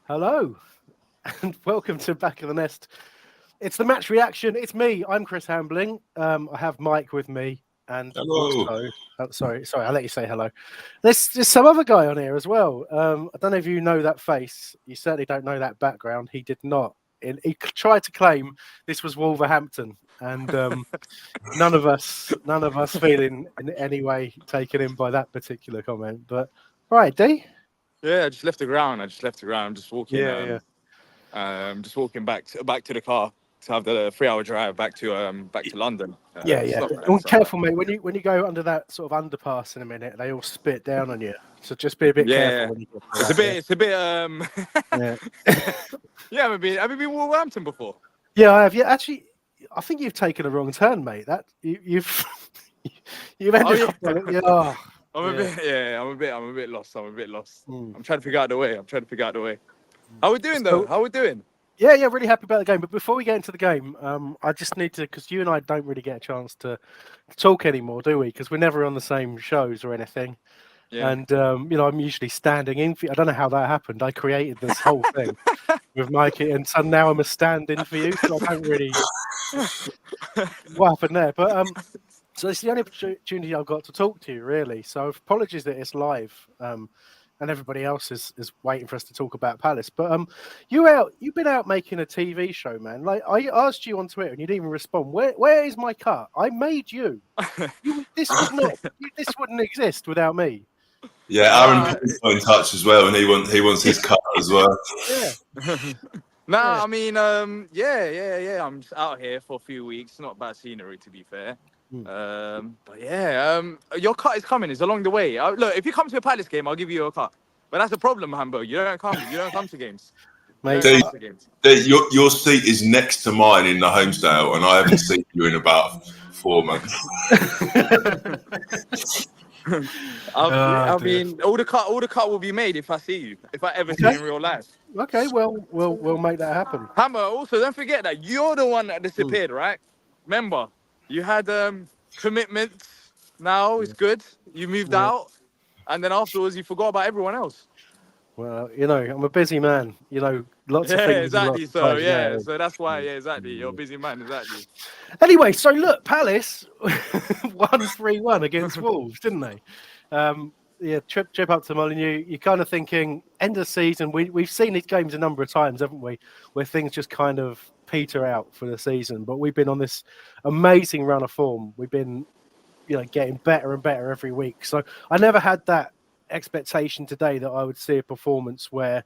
Hello, and welcome to Back of the Nest. It's the match reaction. It's me. I'm Chris Hambling. I have Mike with me, and Hello. also, sorry, I'll let you say hello. There's some other guy on here as well. I don't know if you know that face. You certainly don't know that background. He did not. He tried to claim this was Wolverhampton, and none of us feeling in any way taken in by that particular comment. But right, D. Yeah, I just left the ground. I'm just walking. Yeah. Just walking back to the car to have the 3 hour drive back to London. Yeah, It's yeah. not bad. Oh, It's not bad. careful, mate. When you go under that sort of underpass in a minute, they all spit down on you. So just be a bit careful Yeah, when you get to it's a that. bit. It's a bit. Yeah. Yeah, Have you been Wolverhampton before? Yeah, I have. Yeah, actually, I think you've taken a wrong turn, mate. You've you've Oh ended yeah. up. Yeah. Oh, I'm a yeah. bit. Yeah, I'm a bit lost. Mm. I'm trying to figure out the way. How we doing though? So How we doing? yeah, really happy about the game. But before we get into the game, I just need to, because you and I don't really get a chance to talk anymore, do we? Because we're never on the same shows or anything. Yeah. And I'm usually standing in. I don't know how that happened. I created this whole thing with Mikey, and so now I'm a stand-in for you. So I don't really what happened there. But so it's the only opportunity I've got to talk to you, really. So apologies that it's live, and everybody else is waiting for us to talk about Palace. But you've been out making a TV show, man. Like I asked you on Twitter, and you didn't even respond. Where is my cut? I made you. This wouldn't exist without me. No, Yeah, Aaron got in touch as well, and he wants his cut as well. Yeah, Nah, yeah. I mean, yeah. I'm just out here for a few weeks. Not bad scenery, to be fair. Hmm. But yeah, your cut is coming. It's along the way. Look, if you come to a Palace game, I'll give you a cut. But that's the problem, Hambo. You don't come. You don't come to games. You Mate, don't come to games. Your seat is next to mine in the Homesdale, and I haven't seen you in about 4 months. I dear. mean, all the cut will be made if I see you. If I ever see you Okay, in real life. okay. Well, we'll make that happen. Hammer, also don't forget that you're the one that Hmm. disappeared, right? Remember, you had commitments. Now it's good. You moved Yeah. out, and then afterwards you forgot about everyone else. Well, I'm a busy man. Lots of Yeah, things and lots exactly. of So times yeah, going. so that's why. Yeah, exactly. You're a busy man. Exactly. Anyway, so look, Palace won 3-1 against Wolves, didn't they? Yeah, trip up to Molineux. You're kind of thinking end of season. We've seen these games a number of times, haven't we? Where things just kind of peter out for the season. But we've been on this amazing run of form. We've been, getting better and better every week. So I never had that expectation today that I would see a performance where,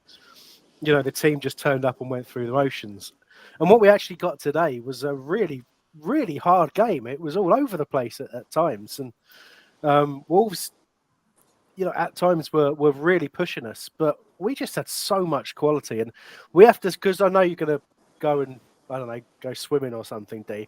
the team just turned up and went through the motions. And what we actually got today was a really, really hard game. It was all over the place at times. And Wolves, at times were really pushing us, but we just had so much quality. And we have to, because I know you're going to go and, I don't know, go swimming or something, D.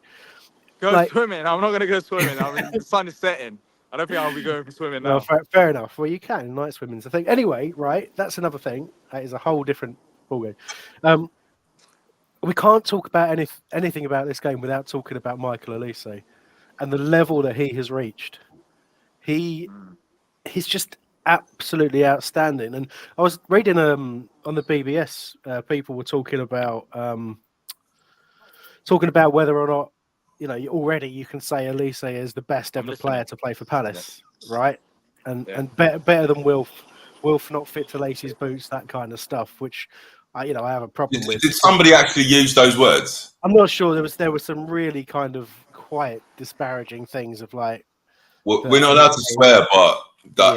Go Like, swimming. I'm not gonna go swimming. I mean, the sun is setting. I don't think I'll be going for swimming no, now. fair enough. Well, you can. Night swimming's a thing. Anyway, right, that's another thing. That is a whole different ballgame. We can't talk about anything about this game without talking about Michael Elise and the level that he has reached. He's just absolutely outstanding. And I was reading on the BBS, people were talking about whether or not already you can say Elise is the best I'm ever listening. player to play for Palace, right? And Yeah. and better than Wilf not fit to lace his boots, that kind of stuff, which I have a problem with. Did somebody actually use those words? I'm not sure. There was some really kind of quite disparaging things of like. Well, we're not allowed to swear, but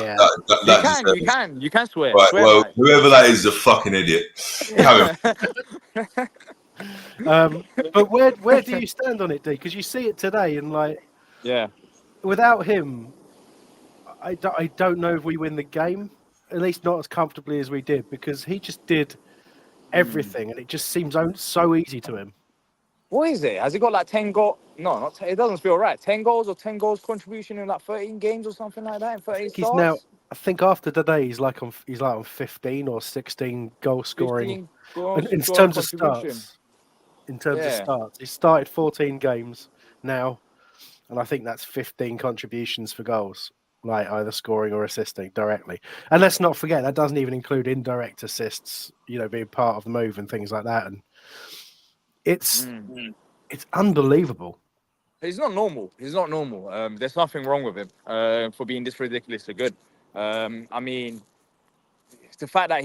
Yeah. You can swear. right. Swear Well, by. whoever that is a fucking idiot. Carry on. But where do you stand on it, D? Because you see it today, and like Yeah. without him, I don't know if we win the game. At least not as comfortably as we did, because he just did everything, and it just seems so easy to him. What is it? Has he got like 10 goals? No, not 10. It doesn't feel right. 10 goals or 10 goals contribution in like 13 games or something like that in 13 He's now. starts? I think after today, he's like on 15 or 16 goal scoring. 15 goals In scoring terms of contribution. starts, Yeah. he started 14 games now, and I think that's 15 contributions for goals, like either scoring or assisting directly. And let's not forget that doesn't even include indirect assists, being part of the move and things like that. And it's unbelievable. He's not normal. He's not normal. There's nothing wrong with him for being this ridiculously good. I mean, the fact that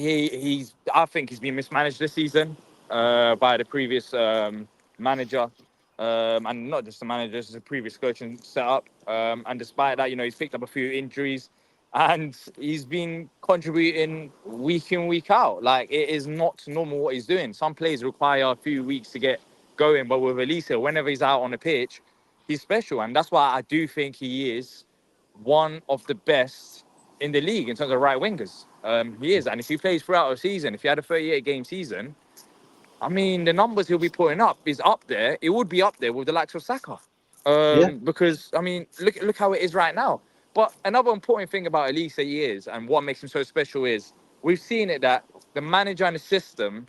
I think he's been mismanaged this season by the previous manager, and not just the manager, just the previous coaching setup. And despite that, he's picked up a few injuries, and he's been contributing week in, week out. Like, it is not normal what he's doing. Some players require a few weeks to get going, but with Elisa, whenever he's out on the pitch, he's special, and that's why I do think he is one of the best in the league in terms of right wingers. He is, and if he plays throughout a season, if he had a 38-game season, I mean, the numbers he'll be putting up is up there. It would be up there with the likes of Saka, because I mean, look how it is right now. But another important thing about Elise is, and what makes him so special is, we've seen it that the manager and the system,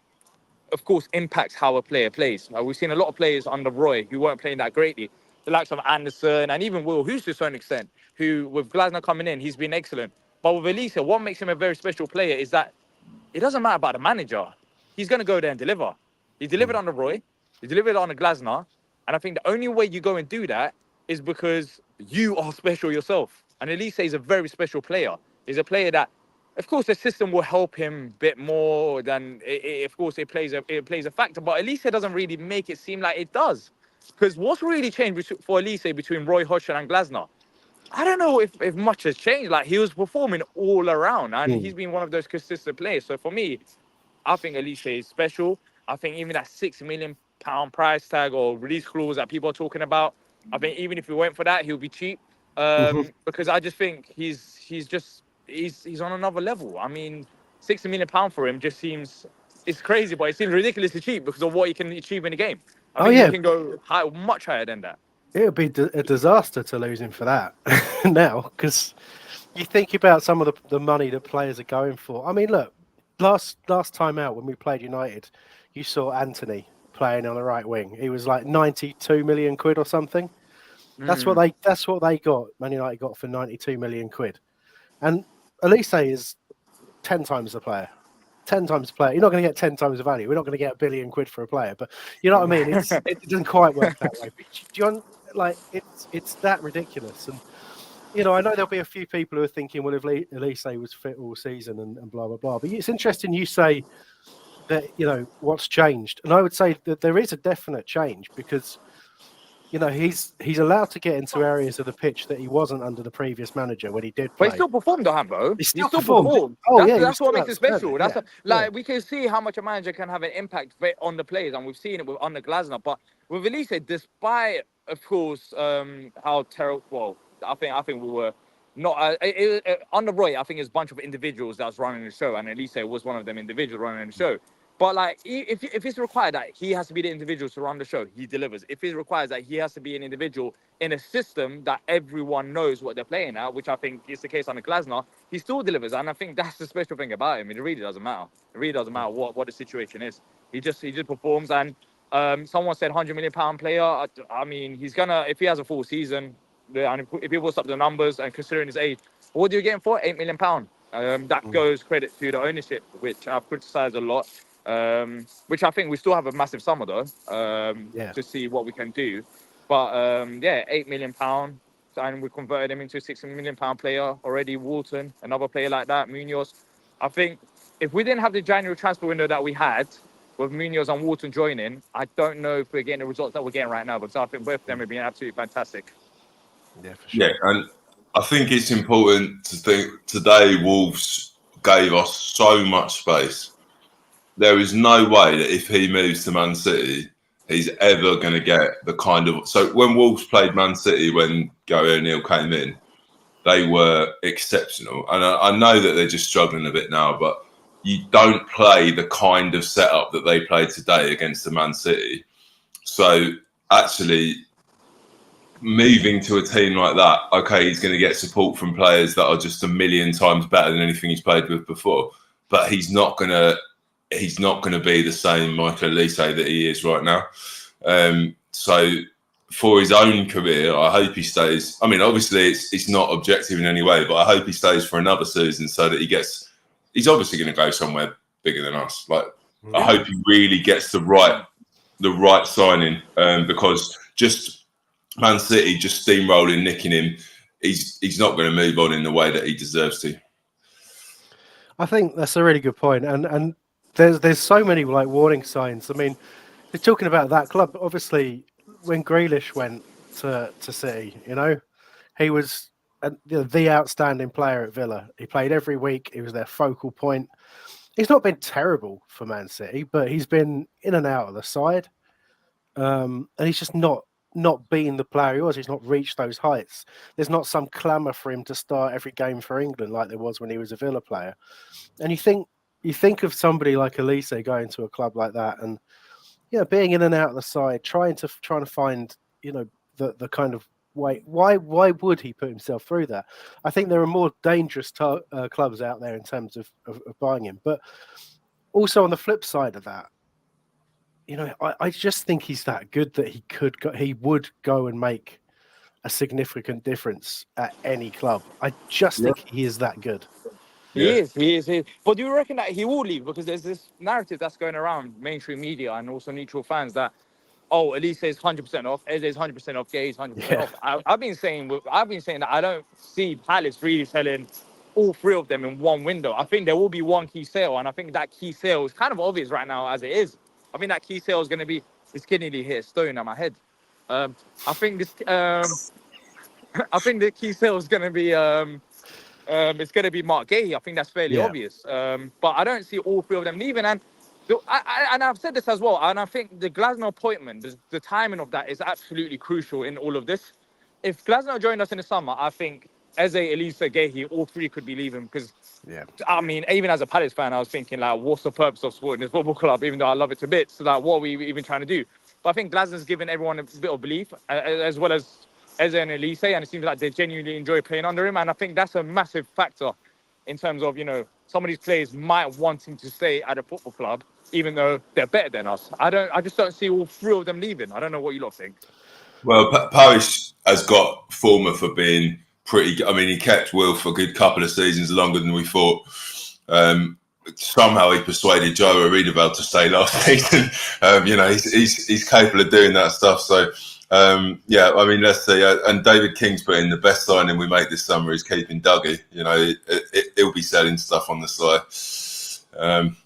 of course, impacts how a player plays. We've seen a lot of players under Roy who weren't playing that greatly. The likes of Anderson and even Will Hughes to a certain extent, who with Glasner coming in, he's been excellent. But with Elisa, what makes him a very special player is that it doesn't matter about the manager. He's going to go there and deliver. He delivered under Roy. He delivered under Glasner. And I think the only way you go and do that is because you are special yourself. And Elisa is a very special player. He's a player that, of course, the system will help him a bit more than, of course, it plays a factor. But Elise doesn't really make it seem like it does. Because what's really changed for Elise between Roy Hodgson and Glasner? I don't know if much has changed. Like, he was performing all around, and he's been one of those consistent players. So for me, I think Elise is special. I think even that £6 million price tag or release clause that people are talking about, I think even if he went for that, he'll be cheap. Because I just think he's on another level. I mean, £60 million for him just seems, it's crazy, but it seems ridiculously cheap because of what he can achieve in the game. I think he can go much higher than that. It would be a disaster to lose him for that now, because you think about some of the money that players are going for. I mean, look, last time out when we played United, you saw Anthony playing on the right wing. He was like 92 million quid or something. That's what they got. Man United got for 92 million quid, and Elise is 10 times the player. 10 times the player. You're not going to get 10 times the value. We're not going to get £1 billion for a player, but you know what I mean. It doesn't quite work that way. But it's that ridiculous, and I know there'll be a few people who are thinking, well, if Elise was fit all season and blah blah blah. But it's interesting you say that what's changed, and I would say that there is a definite change because he's allowed to get into areas of the pitch that he wasn't under the previous manager when he did play. But he still performed, though, Hambo. He still performed. That's what makes it special. We can see how much a manager can have an impact on the players, and we've seen it under Glasner. But with Elise, despite, of course, how terrible. Well, I think we were not under Roy. I think it's a bunch of individuals that was running the show, and Elise was one of them individuals running the show. But like, if it's required that he has to be the individual to run the show, he delivers. If it requires that he has to be an individual in a system that everyone knows what they're playing at, which I think is the case under Glasner, he still delivers. And I think that's the special thing about him. It really doesn't matter. It really doesn't matter what the situation is. He just performs. And someone said £100 million player. I mean, he's gonna, if he has a full season, and if he puts up the numbers and considering his age, what do you get him for? £8 million. That goes credit to the ownership, which I've criticised a lot. Which I think we still have a massive summer though, to see what we can do. But £8 million, and we converted him into a £6 million player already. Walton, another player like that, Munoz. I think if we didn't have the January transfer window that we had with Munoz and Walton joining, I don't know if we're getting the results that we're getting right now. But I think both of them have been absolutely fantastic. Yeah, for sure. Yeah, and I think it's important to think today Wolves gave us so much space. There is no way that if he moves to Man City, he's ever going to get the kind of... So when Wolves played Man City, when Gary O'Neill came in, they were exceptional. And I know that they're just struggling a bit now, but you don't play the kind of setup that they played today against the Man City. So actually, moving to a team like that, okay, he's going to get support from players that are just a million times better than anything he's played with before. But he's not going to be the same Michael Elise that he is right now. So for his own career, I hope he stays. I mean, obviously, it's not objective in any way, but I hope he stays for another season so that he's obviously going to go somewhere bigger than us. Like, I hope he really gets the right signing, because just Man City just steamrolling, nicking him, he's not going to move on in the way that he deserves to. I think that's a really good point, and there's so many like warning signs. I mean, you're talking about that club. Obviously, when Grealish went to City, he was the outstanding player at Villa. He played every week. He was their focal point. He's not been terrible for Man City, but he's been in and out of the side, and he's just not being the player he was. He's not reached those heights. There's not some clamour for him to start every game for England like there was when he was a Villa player. And you think of somebody like Elise going to a club like that, and being in and out of the side, trying to find the kind of way. Why would he put himself through that? I think there are more dangerous clubs out there in terms of buying him. But also on the flip side of that, I just think he's that good that he would go and make a significant difference at any club. I just think he is that good. He is. But do you reckon that he will leave? Because there's this narrative that's going around mainstream media and also neutral fans that, Elise is 100% off, Eze is 100% off, Gay is 100% off. I've been saying that I don't see Palace really selling all three of them in one window. I think there will be one key sale, and I think that key sale is kind of obvious right now as it is. I think that key sale is going to be this kidney here, stone at my head. I think the key sale is going to be it's going to be Mark Gay. I think that's fairly obvious. But I don't see all three of them leaving. And I've said this as well. And I think the Glasner appointment, the timing of that is absolutely crucial in all of this. If Glasner joined us in the summer, I think Eze, Elisa, Gehi, all three could be leaving. Because, I mean, even as a Palace fan, I was thinking, like, what's the purpose of supporting this football club, even though I love it to bits? So, like, what are we even trying to do? But I think Glasner's given everyone a bit of belief, as well as Eze and Elise, and it seems like they genuinely enjoy playing under him. And I think that's a massive factor in terms of, some of these players might want him to stay at a football club, even though they're better than us. I just don't see all three of them leaving. I don't know what you lot think. Well, Parish has got former for being pretty good. I mean, he kept Will for a good couple of seasons, longer than we thought. Somehow he persuaded Joe Aridabel to stay last season. He's capable of doing that stuff. So, I mean, let's see. And David King's put in the best signing we make this summer is keeping Dougie. He'll be selling stuff on the side.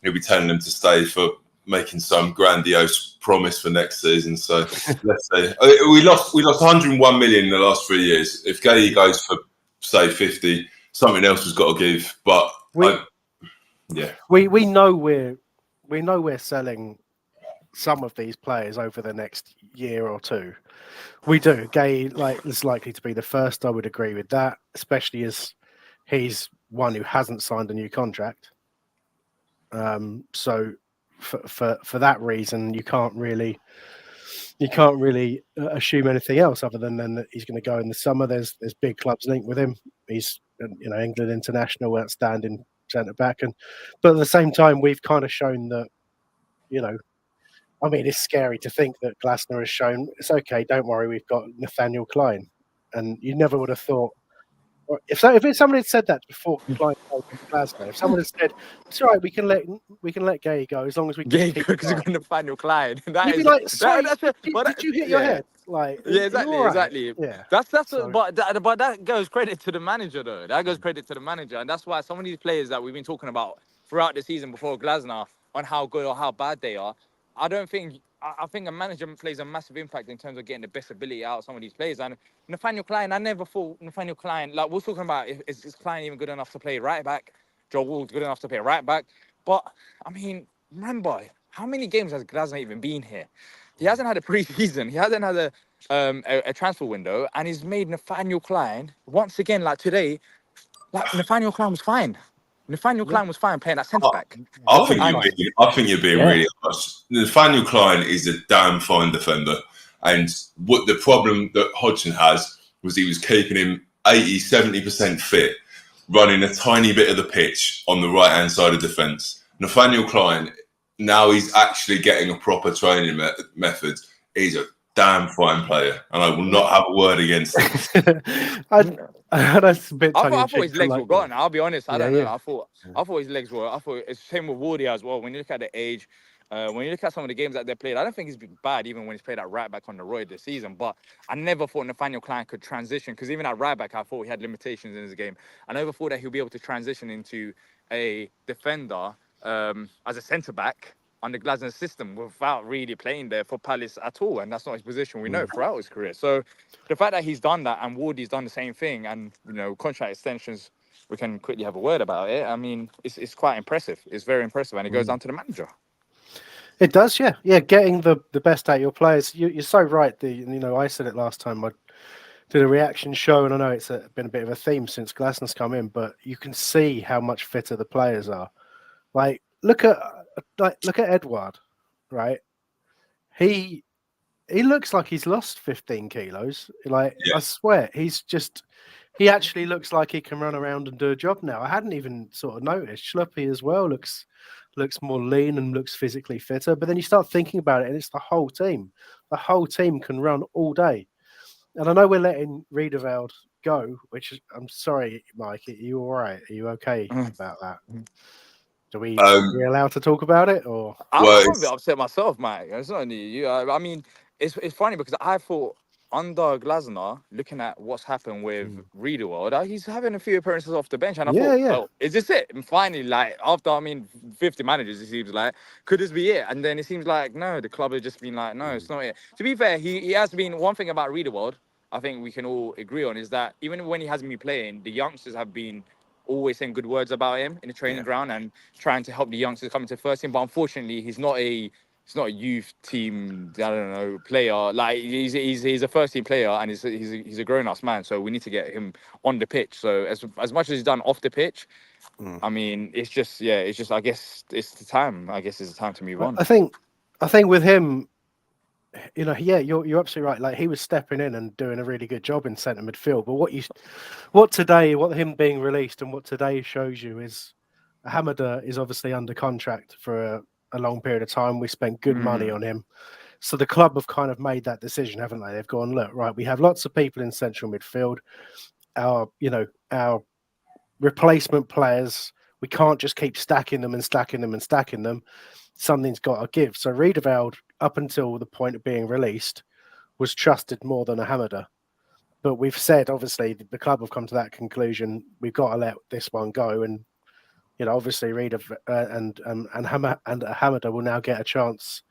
He'll be telling them to stay for making some grandiose promise for next season. So let's see. We lost 101 million in the last 3 years. If Gay goes for say 50, something else has got to give. But we know we're selling some of these players over the next year or two. We do. Gay is likely to be the first. I would agree with that, especially as he's one who hasn't signed a new contract. So for that reason, you can't really assume anything else other than that he's going to go in the summer. There's big clubs linked with him. He's England international, outstanding centre back, but at the same time, we've kind of shown that I mean, it's scary to think that Glasner has shown it's okay. Don't worry, we've got Nathaniel Klein, and you never would have thought. If somebody had said that before Klein Glasner, if someone had said it's all right, we can let Gay go as long as we keep because we're going to Nathaniel Klein. You'd be like, sorry, did you hit your head? Like, exactly. Yeah, but that goes credit to the manager though. That goes credit to the manager, and that's why some of these players that we've been talking about throughout the season before Glasner on how good or how bad they are. I think a manager plays a massive impact in terms of getting the best ability out of some of these players. And Nathaniel Klein, I never thought Nathaniel Klein, like we're talking about, is Klein even good enough to play right back? Joe Wall's good enough to play right back. But, I mean, remember, how many games has Glasner even been here? He hasn't had a pre-season. He hasn't had a transfer window. And he's made Nathaniel Klein, once again, like today, like Nathaniel Klein was fine. Nathaniel Klein was fine playing at centre back. I think you're being really harsh. Nathaniel Klein is a damn fine defender, and what the problem that Hodgson has was he was keeping him 80-70% fit, running a tiny bit of the pitch on the right hand side of defence. Nathaniel Klein, now he's actually getting a proper training method. He's a damn fine player, and I will not have a word against him. That's a bit I tongue in thought cheek his to legs like were gone. I'll be honest. I don't know. yeah. I thought his legs were. I thought it's the same with Wardy as well. When you look at the age, when you look at some of the games that they played, I don't think he's been bad even when he's played at right back on the road this season. But I never thought Nathaniel Klein could transition, because even at right back, I thought he had limitations in his game. I never thought that he'll be able to transition into a defender as a centre back under Glasner's system without really playing there for Palace at all, and that's not his position. We know throughout his career. So the fact that he's done that and Wardy's done the same thing, and contract extensions, we can quickly have a word about it. I mean, it's quite impressive. It's very impressive, and it goes down to the manager. It does, yeah. Getting the best out of your players. You're so right. I said it last time. I did a reaction show, and I know it's been a bit of a theme since Glasner's come in, but you can see how much fitter the players are. Like, look at Edouard, right? He looks like he's lost 15 kilos. Like, Yeah. I swear, he actually looks like he can run around and do a job now. I hadn't even sort of noticed. Schluppy as well looks more lean and looks physically fitter. But then you start thinking about it, and it's the whole team. The whole team can run all day. And I know we're letting Riedewald go, which is, I'm sorry, Mike. Are you all right? Are you okay about that? Are we allowed to talk about it, or? I'm a bit upset myself, Mike. It's not only you. I mean, it's funny because I thought under Glasner, looking at what's happened with Riedewald, he's having a few appearances off the bench, and I thought, oh, is this it? And finally, like after 50 managers, it seems like, could this be it? And then it seems like no, the club has just been like, no, it's not it. To be fair, he has been one thing about Riedewald. I think we can all agree on is that even when he hasn't been playing, the youngsters have been always saying good words about him in the training ground and trying to help the youngsters come into first team. But unfortunately, he's not a youth team, I don't know, player. Like he's a first team player, and he's a grown ass man. So we need to get him on the pitch. So as much as he's done off the pitch, I mean, it's just I guess it's the time. I guess it's the time to move on. I think with him, you're absolutely right. Like, he was stepping in and doing a really good job in centre midfield. But what him being released and what today shows you is Hamada is obviously under contract for a long period of time. We spent good money on him. So the club have kind of made that decision, haven't they? They've gone, look, right, we have lots of people in central midfield. Our replacement players, we can't just keep stacking them. Something's got to give. So Riedewald, up until the point of being released, was trusted more than a Hamada. But we've said, obviously, the club have come to that conclusion. We've got to let this one go, and obviously, and Hamada will now get a chance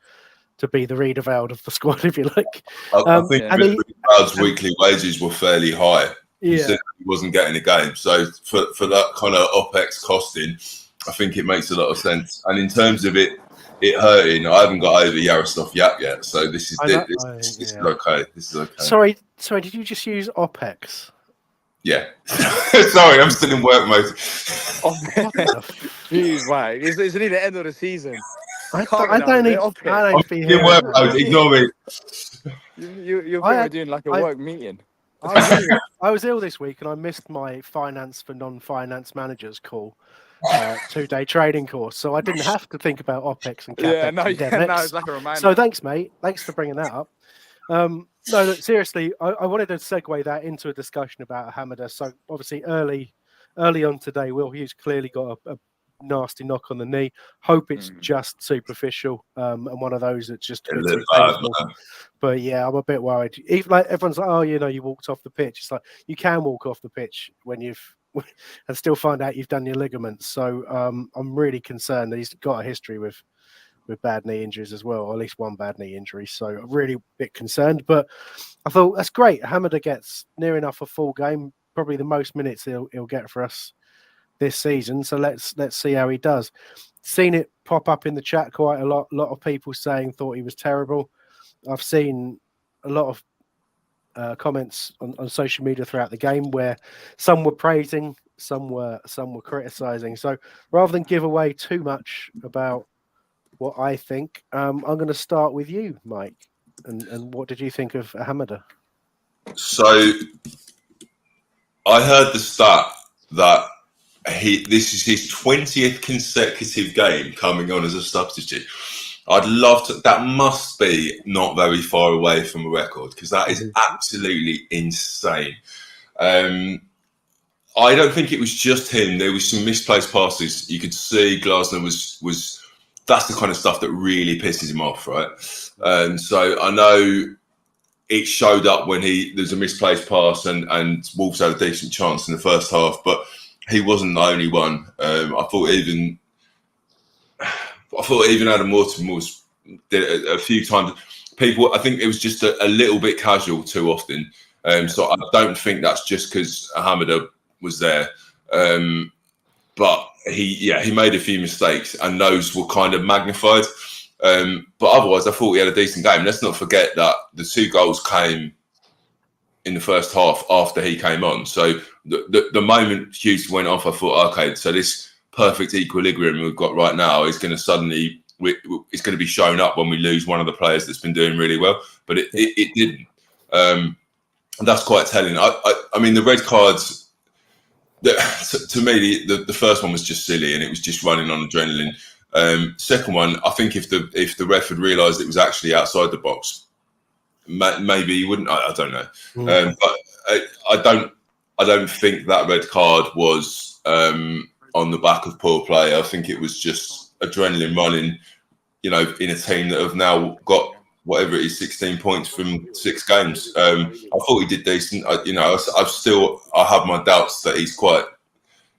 to be the Riedewald of the squad, if you like. I think Riedewald's weekly wages were fairly high. He wasn't getting a game, so for that kind of OPEX costing, I think it makes a lot of sense. And in terms of it hurting, I haven't got over Yaroslav Yap yet, so this is okay. This is okay. Sorry, did you just use OPEX? Yeah. Sorry, I'm still in work mode. Jeez, right. It's nearly the end of the season. I don't need in work mode. Ignore me. You're probably doing like a work meeting. I was ill this week, and I missed my finance for non-finance managers call. 2-day training course, so I didn't have to think about OPEX and CapEx. No, it's like a reminder. So thanks, mate. Thanks for bringing that up. No, look, seriously, I wanted to segue that into a discussion about Hamada. So obviously, early on today, Will Hughes clearly got a nasty knock on the knee. Hope it's just superficial and one of those that's just a bit too painful. But yeah, I'm a bit worried. Even, like, everyone's like, oh, you walked off the pitch. It's like, you can walk off the pitch when you've and still find out you've done your ligaments. So I'm really concerned that he's got a history with bad knee injuries as well, or at least one bad knee injury. So I'm really a bit concerned. But I thought that's great. Hamada gets near enough a full game, probably the most minutes he'll get for us this season. So let's see how he does. Seen it pop up in the chat quite a lot. A lot of people thought he was terrible. I've seen a lot of comments on social media throughout the game where some were praising, some were criticizing. So rather than give away too much about what I think, I'm going to start with you, Mike. And what did you think of Hamada? So I heard the stat that this is his 20th consecutive game coming on as a substitute. I'd love to. That must be not very far away from a record because that is absolutely insane. I don't think it was just him. There was some misplaced passes. You could see Glasner was. That's the kind of stuff that really pisses him off, right? And so I know it showed up when there's a misplaced pass and Wolves had a decent chance in the first half, but he wasn't the only one. I thought even Adam Morton did it a few times. People, I think it was just a little bit casual too often. So I don't think that's just because Hamada was there. But he made a few mistakes and those were kind of magnified. But otherwise, I thought he had a decent game. Let's not forget that the 2 goals came in the first half after he came on. So the moment Hughes went off, I thought, okay, so this perfect equilibrium we've got right now is going to suddenly it's going to be shown up when we lose one of the players that's been doing really well. But it didn't. That's quite telling. I mean, the red cards. To me, the first one was just silly and it was just running on adrenaline. Second one, I think if the ref had realised it was actually outside the box, maybe he wouldn't. I don't know, but I don't think that red card was on the back of poor play. I think it was just adrenaline running. In a team that have now got whatever it is, 16 points from 6 games. I thought he did decent. I have my doubts that he's quite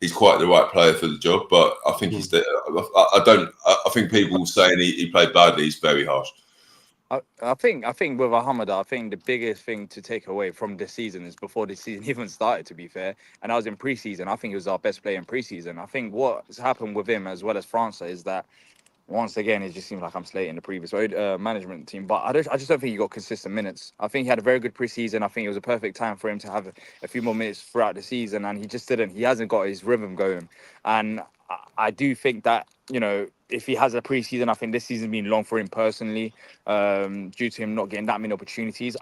the right player for the job, but I think he's there. I think people saying he played badly is very harsh. I think with Hamada, I think the biggest thing to take away from this season is before the season even started, to be fair, and I was in preseason. I think he was our best player in preseason. I think what's happened with him as well as França is that once again, it just seems like I'm slating the previous management team, but I just don't think he got consistent minutes. I think he had a very good preseason. I think it was a perfect time for him to have a few more minutes throughout the season, and he just didn't. He hasn't got his rhythm going, and I do think that if he has a preseason, I think this season's been long for him personally, due to him not getting that many opportunities.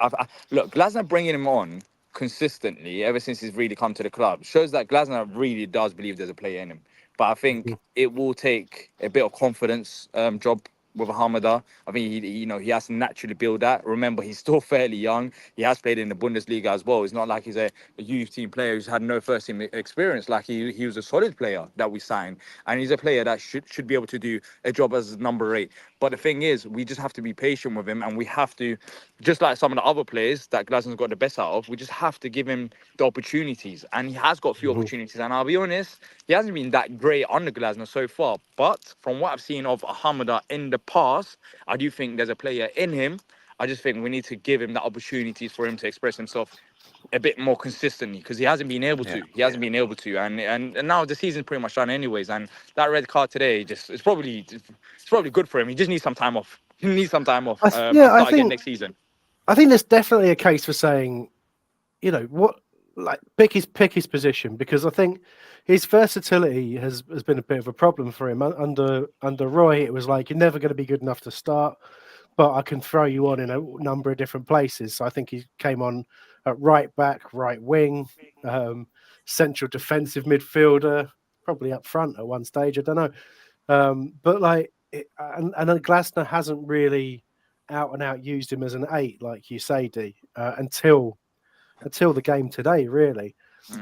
Look, Glasner bringing him on consistently ever since he's really come to the club shows that Glasner really does believe there's a player in him. But I think it will take a bit of confidence job with Hamada. I think he has to naturally build that. Remember, he's still fairly young. He has played in the Bundesliga as well. It's not like he's a youth team player who's had no first team experience. Like he was a solid player that we signed, and he's a player that should be able to do a job as number 8. But the thing is, we just have to be patient with him, and we have to, just like some of the other players that Glasner's got the best out of, we just have to give him the opportunities. And he has got a few opportunities. And I'll be honest, he hasn't been that great under Glasner so far. But from what I've seen of Hamada in the past, I do think there's a player in him. I just think we need to give him the opportunities for him to express himself a bit more consistently, because he hasn't been able to. He hasn't been able to, and now the season's pretty much done anyways. And that red card today, it's probably good for him. He just needs some time off. He needs some time off. Start again next season. I think there's definitely a case for saying, pick his position, because I think his versatility has been a bit of a problem for him under Roy. It was like, you're never going to be good enough to start, but I can throw you on in a number of different places. So I think he came on at right back, right wing, central defensive midfielder, probably up front at one stage. I don't know. But Glasner hasn't really out and out used him as an 8, like you say, D, until the game today, really.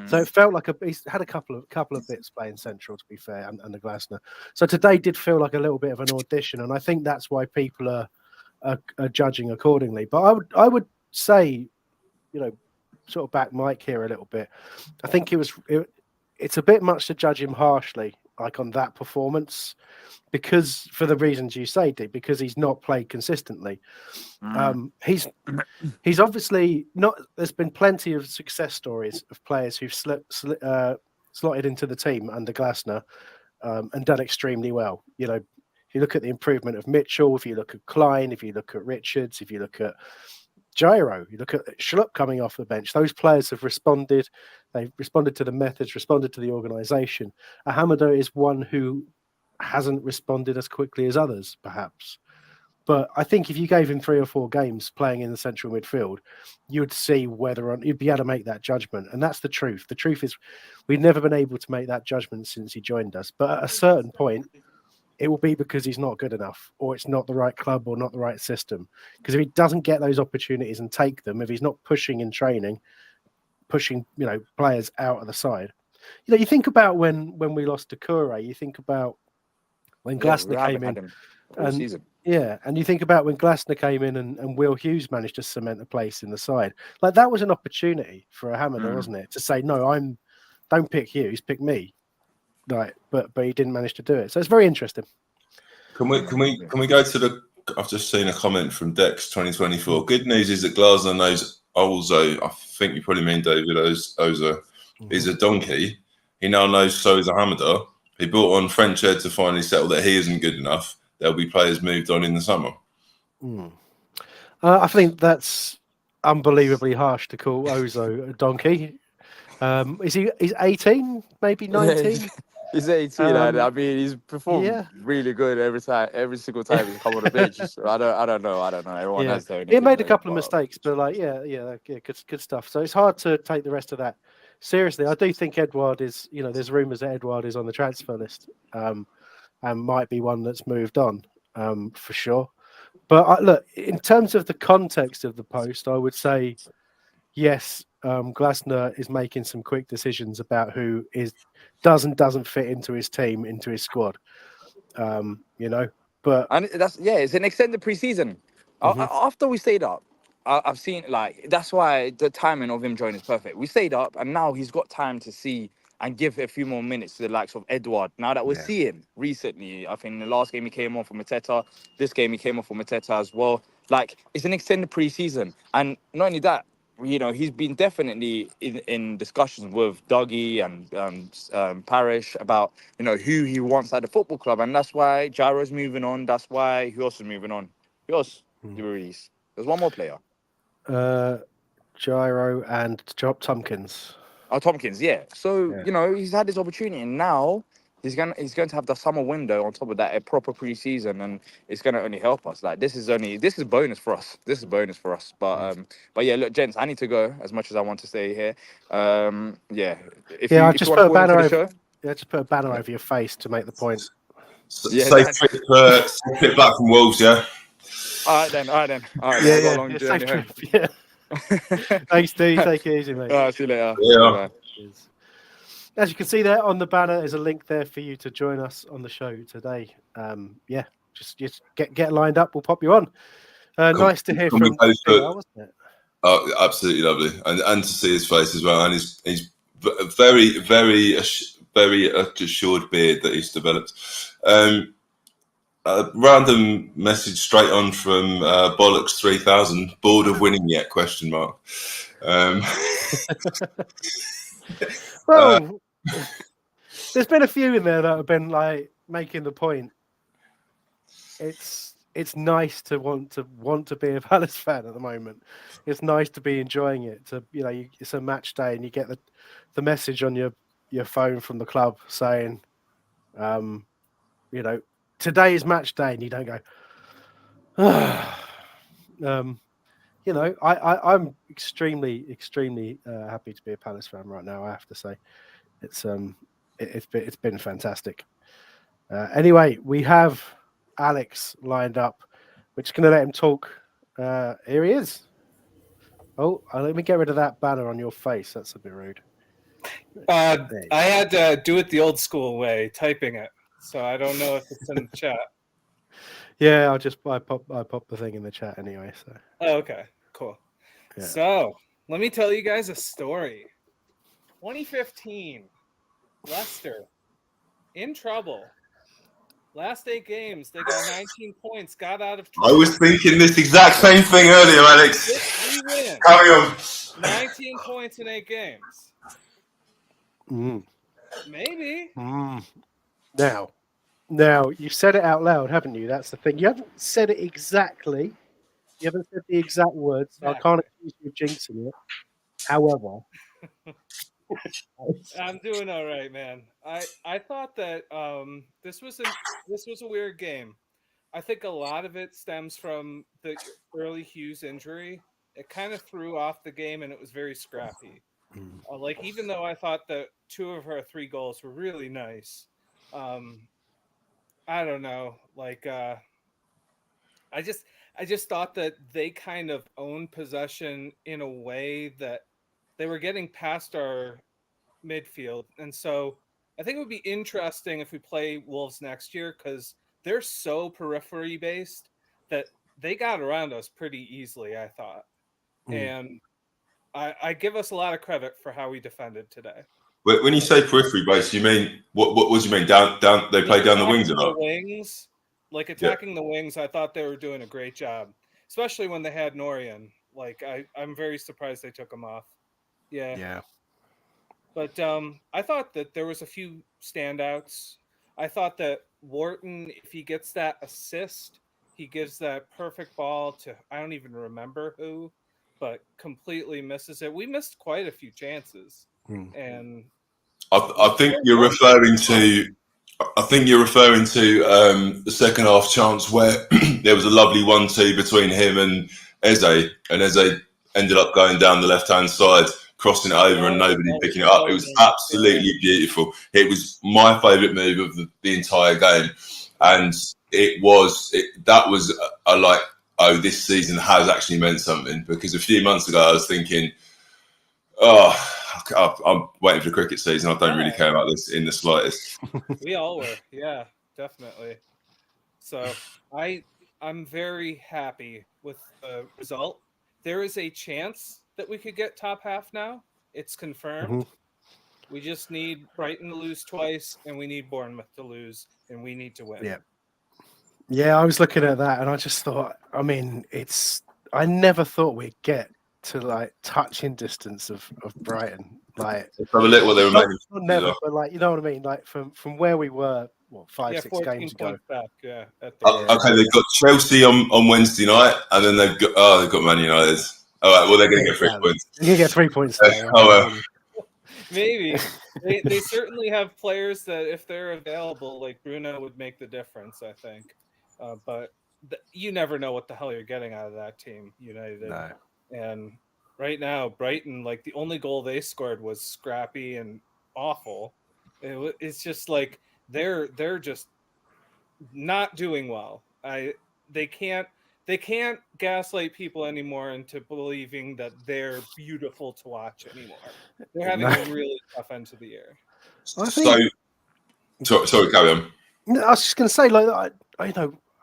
So it felt like he's had a couple of bits playing central, to be fair, under Glasner. So today did feel like a little bit of an audition, and I think that's why people are judging accordingly. But I would say, sort of back Mike here a little bit. I think it's a bit much to judge him harshly, like on that performance, because for the reasons you say, D, because he's not played consistently. He's obviously not. There's been plenty of success stories of players who've slotted into the team under Glasner and done extremely well. If you look at the improvement of Mitchell, if you look at Klein, if you look at Richards, if you look at Gyro, you look at Schlupp coming off the bench, those players have responded. They've responded to the methods, responded to the organisation. Hamada is one who hasn't responded as quickly as others, perhaps. But I think if you gave him 3 or 4 games playing in the central midfield, you'd see whether or not you'd be able to make that judgment. And that's the truth. The truth is we've never been able to make that judgment since he joined us. But at a certain point, it will be because he's not good enough, or it's not the right club, or not the right system. Because if he doesn't get those opportunities and take them, if he's not pushing in training, pushing players out of the side, you think about when we lost to Kure, you think about when Glasner came in, all season. And you think about when Glasner came in and Will Hughes managed to cement a place in the side. Like, that was an opportunity for a Hamada, wasn't it? To say, no, don't pick Hughes, pick me. Right, but he didn't manage to do it. So it's very interesting. Can we go to the? I've just seen a comment from Dex 2024. Good news is that Glasner knows Ozo. I think you probably mean David Ozo. Is a donkey. He now knows so is a Hamada. He brought on French Ed to finally settle that he isn't good enough. There'll be players moved on in the summer. I think that's unbelievably harsh to call Ozo a donkey. He's 18, maybe 19? He's 18, and I mean, he's performed really good every single time he's come on the pitch. So I don't know. Everyone has their own. He made a couple of mistakes, but good stuff. So it's hard to take the rest of that seriously. I do think Edouard is, there's rumours that Edouard is on the transfer list, and might be one that's moved on, for sure. But look, in terms of the context of the post, I would say, yes, Glasner is making some quick decisions about who doesn't fit into his team, into his squad. But and it's an extended preseason. After we stayed up, I've seen, like, that's why the timing of him joining is perfect. We stayed up, and now he's got time to see and give a few more minutes to the likes of Edouard. Now that we're seeing recently, I think in the last game he came on for Mateta. This game he came on for Mateta as well. Like, it's an extended preseason, and not only that, he's been definitely in discussions with Dougie and Parish about who he wants at the football club, and that's why Gyro's moving on. That's why who else is moving on? Who else? There's one more player. Gyro and Job Tompkins. Oh, Tompkins, yeah. So he's had this opportunity, and now he's going to have the summer window on top of that, a proper preseason, and it's going to only help us. Like, this is bonus for us. But yeah, look, gents, I need to go as much as I want to stay here. If you just want to put a banner over the show, just put a banner over your face to make the point. Safe trip back from Wolves, yeah. All right then. Got a long journey home. Yeah. Thanks, Steve. Take it easy, mate. All right, see you later. Yeah. As you can see there on the banner, there's a link there for you to join us on the show today. Just get lined up. We'll pop you on. Nice to hear from JR, wasn't it? Oh, absolutely lovely, and to see his face as well, and he's very, very, very assured beard that he's developed. A random message straight on from Bollocks 3000. Bored of winning yet? ? Well, there's been a few in there that have been like making the point. It's nice to want to be a Palace fan at the moment. It's nice to be enjoying it. It's a match day, and you get the message on your phone from the club saying, today is match day, and you don't go, I'm extremely, extremely happy to be a Palace fan right now. I have to say, it's been fantastic. Anyway, we have Alex lined up. We're just going to let him talk. Here he is. Oh, let me get rid of that banner on your face. That's a bit rude. I had to do it the old school way, typing it. So I don't know if it's in the chat. Yeah, I pop the thing in the chat anyway. So. Oh, okay, cool. Yeah. So let me tell you guys a story. 2015, Leicester in trouble. Last 8 games, they got 19 points. Got out of trouble. I was thinking this exact same thing earlier, Alex. We win. Carry on. 19 points in 8 games. Maybe. Now, you've said it out loud, haven't you? That's the thing. You haven't said it exactly. You haven't said the exact words. Exactly. I can't accuse you of jinxing it. However, I'm doing all right, man. I thought that this was a weird game. I think a lot of it stems from the early Hughes injury. It kind of threw off the game, and it was very scrappy. Even though I thought that 2 of our 3 goals were really nice, I don't know. Like, I just thought that they kind of owned possession in a way that they were getting past our midfield, and so I think it would be interesting if we play Wolves next year because they're so periphery based that they got around us pretty easily. I thought, and I give us a lot of credit for how we defended today. When you say periphery base, you mean what do you mean? Down they play down the wings or not? Attacking the wings, I thought they were doing a great job, especially when they had Norian. Like I'm very surprised they took him off. Yeah. But I thought that there was a few standouts. I thought that Wharton, if he gets that assist, he gives that perfect ball to I don't even remember who, but completely misses it. We missed quite a few chances, and I think you're referring to. I think you're referring to the second half chance where there was a lovely 1-2 between him and Eze, and Eze ended up going down the left-hand side, crossing it over, and nobody picking it up. It was absolutely beautiful. It was my favourite move of the entire game, and that was a like, oh, this season has actually meant something, because a few months ago I was thinking, oh, I'm waiting for the cricket season. I don't really care about this in the slightest. We all were, yeah, definitely. So I'm very happy with the result. There is a chance that we could get top half now. It's confirmed. We just need Brighton to lose twice, and we need Bournemouth to lose, and we need to win. Yeah, I was looking at that, and I just thought, I mean, I never thought we'd get to like touching distance of Brighton. Like, have a look what they were making. Never, but like, you know what I mean? Like from where we were, what, 5-6 games ago. Back, okay, they've got Chelsea on Wednesday night, and then they've got Man United. All right, well, they're going to get 3 points. You're going to get 3 points. Maybe. They certainly have players that, if they're available, like Bruno, would make the difference, I think. But you never know what the hell you're getting out of that team, United. No. And right now, Brighton, like, the only goal they scored was scrappy and awful. It's just like they're just not doing well. They can't gaslight people anymore into believing that they're beautiful to watch anymore. They're having a really tough end to the year. Sorry, carry on. I was just going to say, like,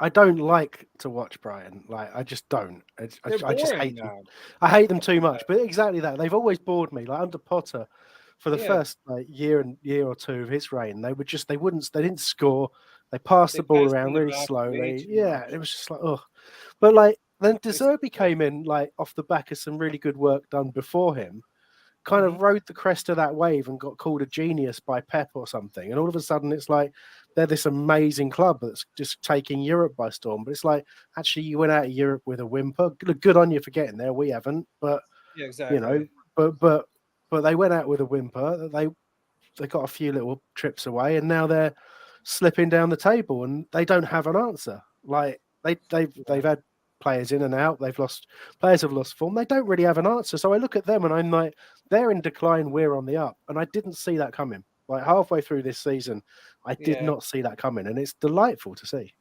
I don't like to watch Brighton. Like, I just don't. I just hate them. I hate them too much. But exactly that. They've always bored me. Like under Potter, for the first year or two of his reign, they didn't score. They passed the ball around really slowly. Yeah, it was just like, oh. But like then De Zerbi came in like off the back of some really good work done before him. Kind of rode the crest of that wave and got called a genius by Pep or something. And all of a sudden it's like they're this amazing club that's just taking Europe by storm. But it's like, actually, you went out of Europe with a whimper. Good on you for getting there. We haven't. But, yeah, exactly. But they went out with a whimper. They got a few little trips away, and now they're slipping down the table, and they don't have an answer. Like they've had players in and out. Players have lost form. They don't really have an answer. So I look at them and I'm like, they're in decline. We're on the up. And I didn't see that coming. Like halfway through this season, I did not see that coming. And it's delightful to see.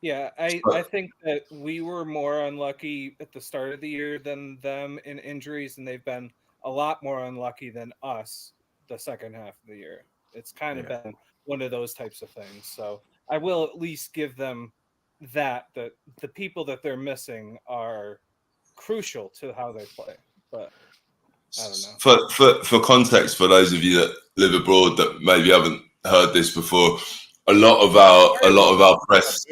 Yeah, I think that we were more unlucky at the start of the year than them in injuries, and they've been a lot more unlucky than us the second half of the year. It's kind of been one of those types of things. So I will at least give them that the people that they're missing are crucial to how they play. But I don't know. For context, for those of you that live abroad that maybe haven't heard this before, a lot of our press.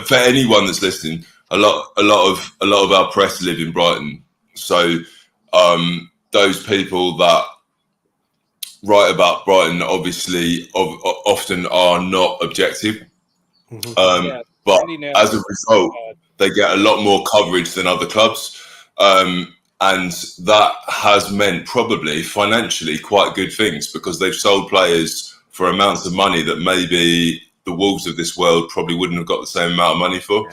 For anyone that's listening, a lot of our press live in Brighton. So those people that write about Brighton obviously often are not objective. But as a result, they get a lot more coverage than other clubs. And that has meant probably financially quite good things, because they've sold players for amounts of money that maybe the Wolves of this world probably wouldn't have got the same amount of money for.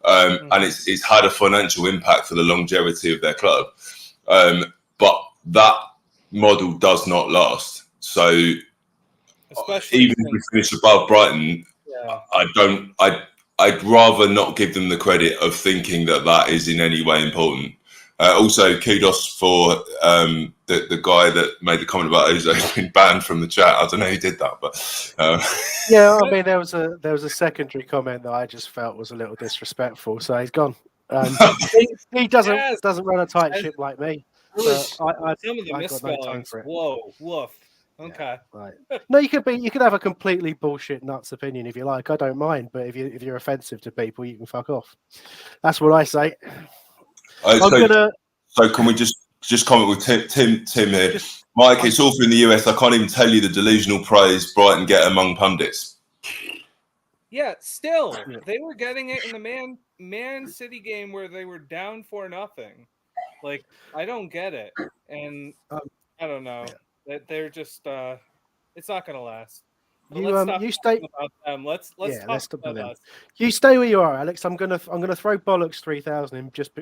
And it's had a financial impact for the longevity of their club. But that model does not last. So especially even if we finish above Brighton, yeah. I'd rather not give them the credit of thinking that is in any way important. Also, kudos for the guy that made the comment about Ozil being banned from the chat. I don't know who did that, but yeah, I mean, there was a secondary comment that I just felt was a little disrespectful, so he's gone. He doesn't run a tight ship like me. But Some of the I got no time misspellings. for it. Whoa, woof. Okay. Yeah, right. No, you could have a completely bullshit nuts opinion if you like. I don't mind, but if you're offensive to people, you can fuck off. That's what I say. So can we just comment with Tim here? Mike, it's awful in the US. I can't even tell you the delusional praise Brighton get among pundits. Yeah, still they were getting it in the Man City game where they were down 4-0. Like, I don't get it, and I don't know that they're just it's not gonna last. But let's stop talking about them. Let's talk about us. You stay where you are, Alex. I'm gonna throw bollocks 3000 in just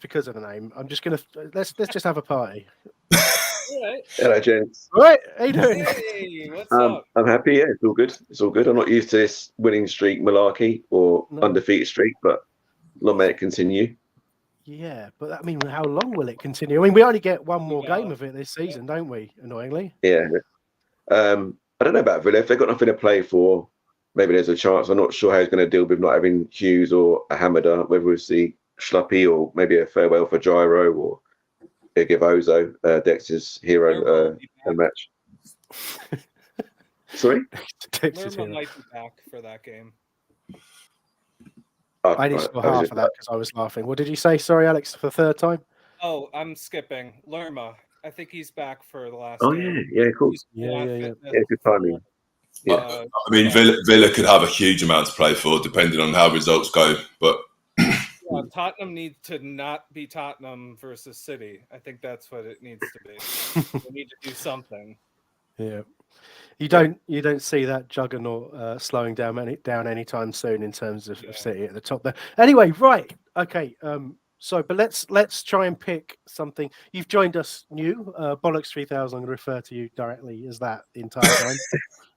because of the name. I'm just gonna let's just have a party. Right. Hello, gents. Right, how you doing? Hey, what's up? I'm happy. Yeah, it's all good. It's all good. I'm not used to this winning streak malarkey or undefeated streak, but long may it continue. Yeah, but I mean, how long will it continue? I mean, we only get one more game of it this season, don't we? Annoyingly. Yeah. I don't know about Villa. If they've got nothing to play for, maybe there's a chance. I'm not sure how he's going to deal with not having Hughes or a Hamada, whether it's the Schluppy or maybe a farewell for Gyro or they give Ozo, Dexter's hero, a match. Sorry? Lerma might be back for that game. I didn't saw half of that because I was laughing. What did you say? Sorry, Alex, for the third time? Oh, I'm skipping. Lerma. I think he's back for the last game. Yeah, cool. Yeah, good timing. Yeah. I mean, Villa could have a huge amount to play for, depending on how results go. But Tottenham needs to not be Tottenham versus City. I think that's what it needs to be. We need to do something. Yeah, you don't see that juggernaut slowing down anytime soon in terms of City at the top there. Anyway, right, okay. But let's try and pick something. You've joined us new, Bollocks 3000. I'm going to refer to you directly as that the entire time.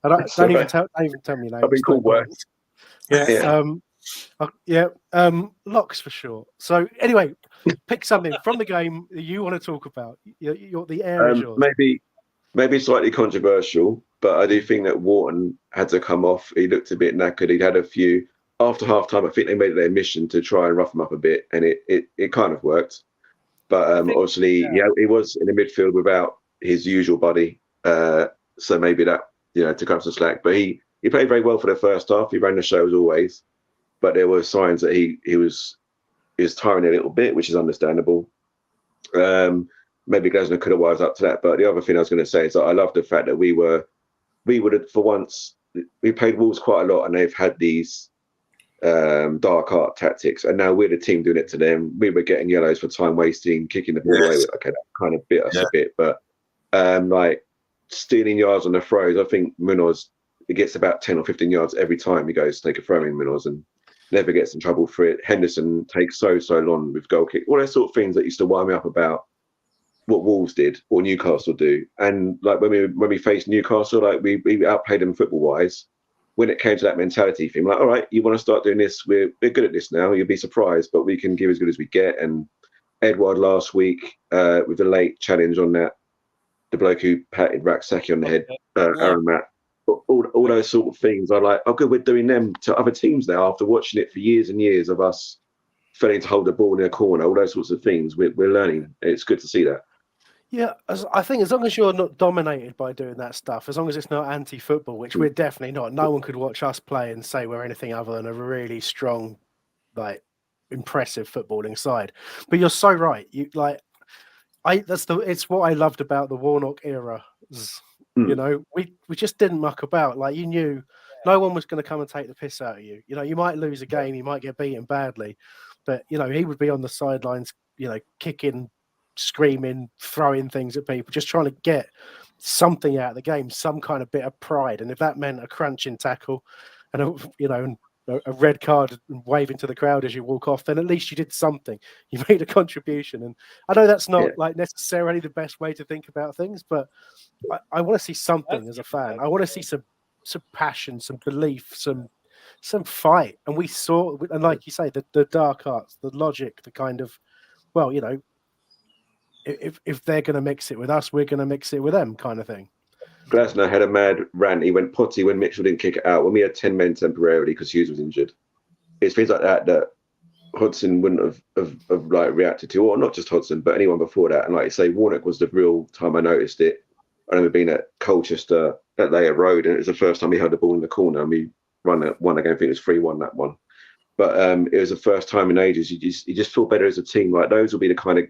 Don't even tell me your name. I've been called worse. Locks for sure. So anyway, pick something from the game that you want to talk about. The air is yours. Maybe slightly controversial, but I do think that Wharton had to come off. He looked a bit knackered. He'd had a few after half time. I think they made it their mission to try and rough him up a bit, and it kind of worked. But obviously, he was in the midfield without his usual buddy. So maybe that took up some slack. But he played very well for the first half. He ran the show as always. But there were signs that he was tiring a little bit, which is understandable. Maybe Glasner could have wised up to that. But the other thing I was going to say is that I love the fact that we would have, for once, we played Wolves quite a lot, and they've had these dark art tactics, and now we're the team doing it to them. We were getting yellows for time wasting, kicking the ball away. Okay, that kind of bit us a bit, but like stealing yards on the throws, I think Munoz, it gets about 10 or 15 yards every time he goes to take a throw in, Munoz, and never gets in trouble for it. Henderson takes so long with goal kick. All those sort of things that used to wind me up about what Wolves did or Newcastle do. And like when we faced Newcastle, like we outplayed them football wise. When it came to that mentality thing, like, all right, you want to start doing this? We're good at this now. You'll be surprised, but we can give as good as we get. And Edouard last week with the late challenge on that, the bloke who patted Raksaki on the head, Aaron Matt. All those sort of things are like, oh, good, we're doing them to other teams now after watching it for years and years of us failing to hold the ball in a corner. All those sorts of things, we're learning. It's good to see that. Yeah, I think as long as you're not dominated by doing that stuff, as long as it's not anti-football, which we're definitely not. No one could watch us play and say we're anything other than a really strong, like, impressive footballing side. But you're so right. It's what I loved about the Warnock era. We just didn't muck about. Like, you knew no one was going to come and take the piss out of you. You might lose a game, you might get beaten badly, but he would be on the sidelines, kicking, screaming, throwing things at people, just trying to get something out of the game, some kind of bit of pride. And if that meant a crunching tackle and a red card and waving to the crowd as you walk off, then at least you did something. You made a contribution. And I know that's not like necessarily the best way to think about things, but I want to see something as a fan. I want to see some passion, some belief, some fight. And we saw, and like you say, the dark arts, the logic, the kind of, well, you know, if they're going to mix it with us, we're going to mix it with them kind of thing. Glasner had a mad rant. He went potty when Mitchell didn't kick it out. When we had 10 men temporarily because Hughes was injured. It's things like that Hodgson wouldn't have like reacted to, or not just Hodgson, but anyone before that. And like you say, Warnock was the real time I noticed it. I remember being at Colchester at Layer Road, and it was the first time we held the ball in the corner, and we won a game. I think it was 3-1 that one. But it was the first time in ages. You just feel better as a team. Like those will be the kind of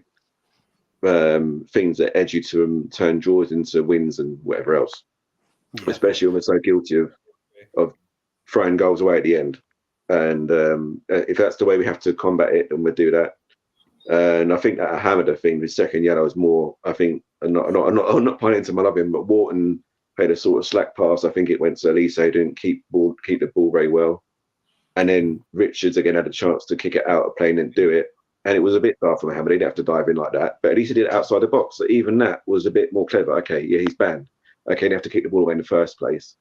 things that edge you to turn draws into wins and whatever else. Yeah. Especially when we're so guilty of throwing goals away at the end. And if that's the way we have to combat it, then we'll do that. And I think that Hamada thing, the second yellow, is more. I think I'm not playing into my love him, but Wharton played a sort of slack pass. I think it went to Elise, who didn't keep the ball very well. And then Richards again had a chance to kick it out of play and didn't do it. And it was a bit far from Hamada. He'd have to dive in like that. But at least he did it outside the box. So even that was a bit more clever. Okay, yeah, he's banned. Okay, they have to kick the ball away in the first place.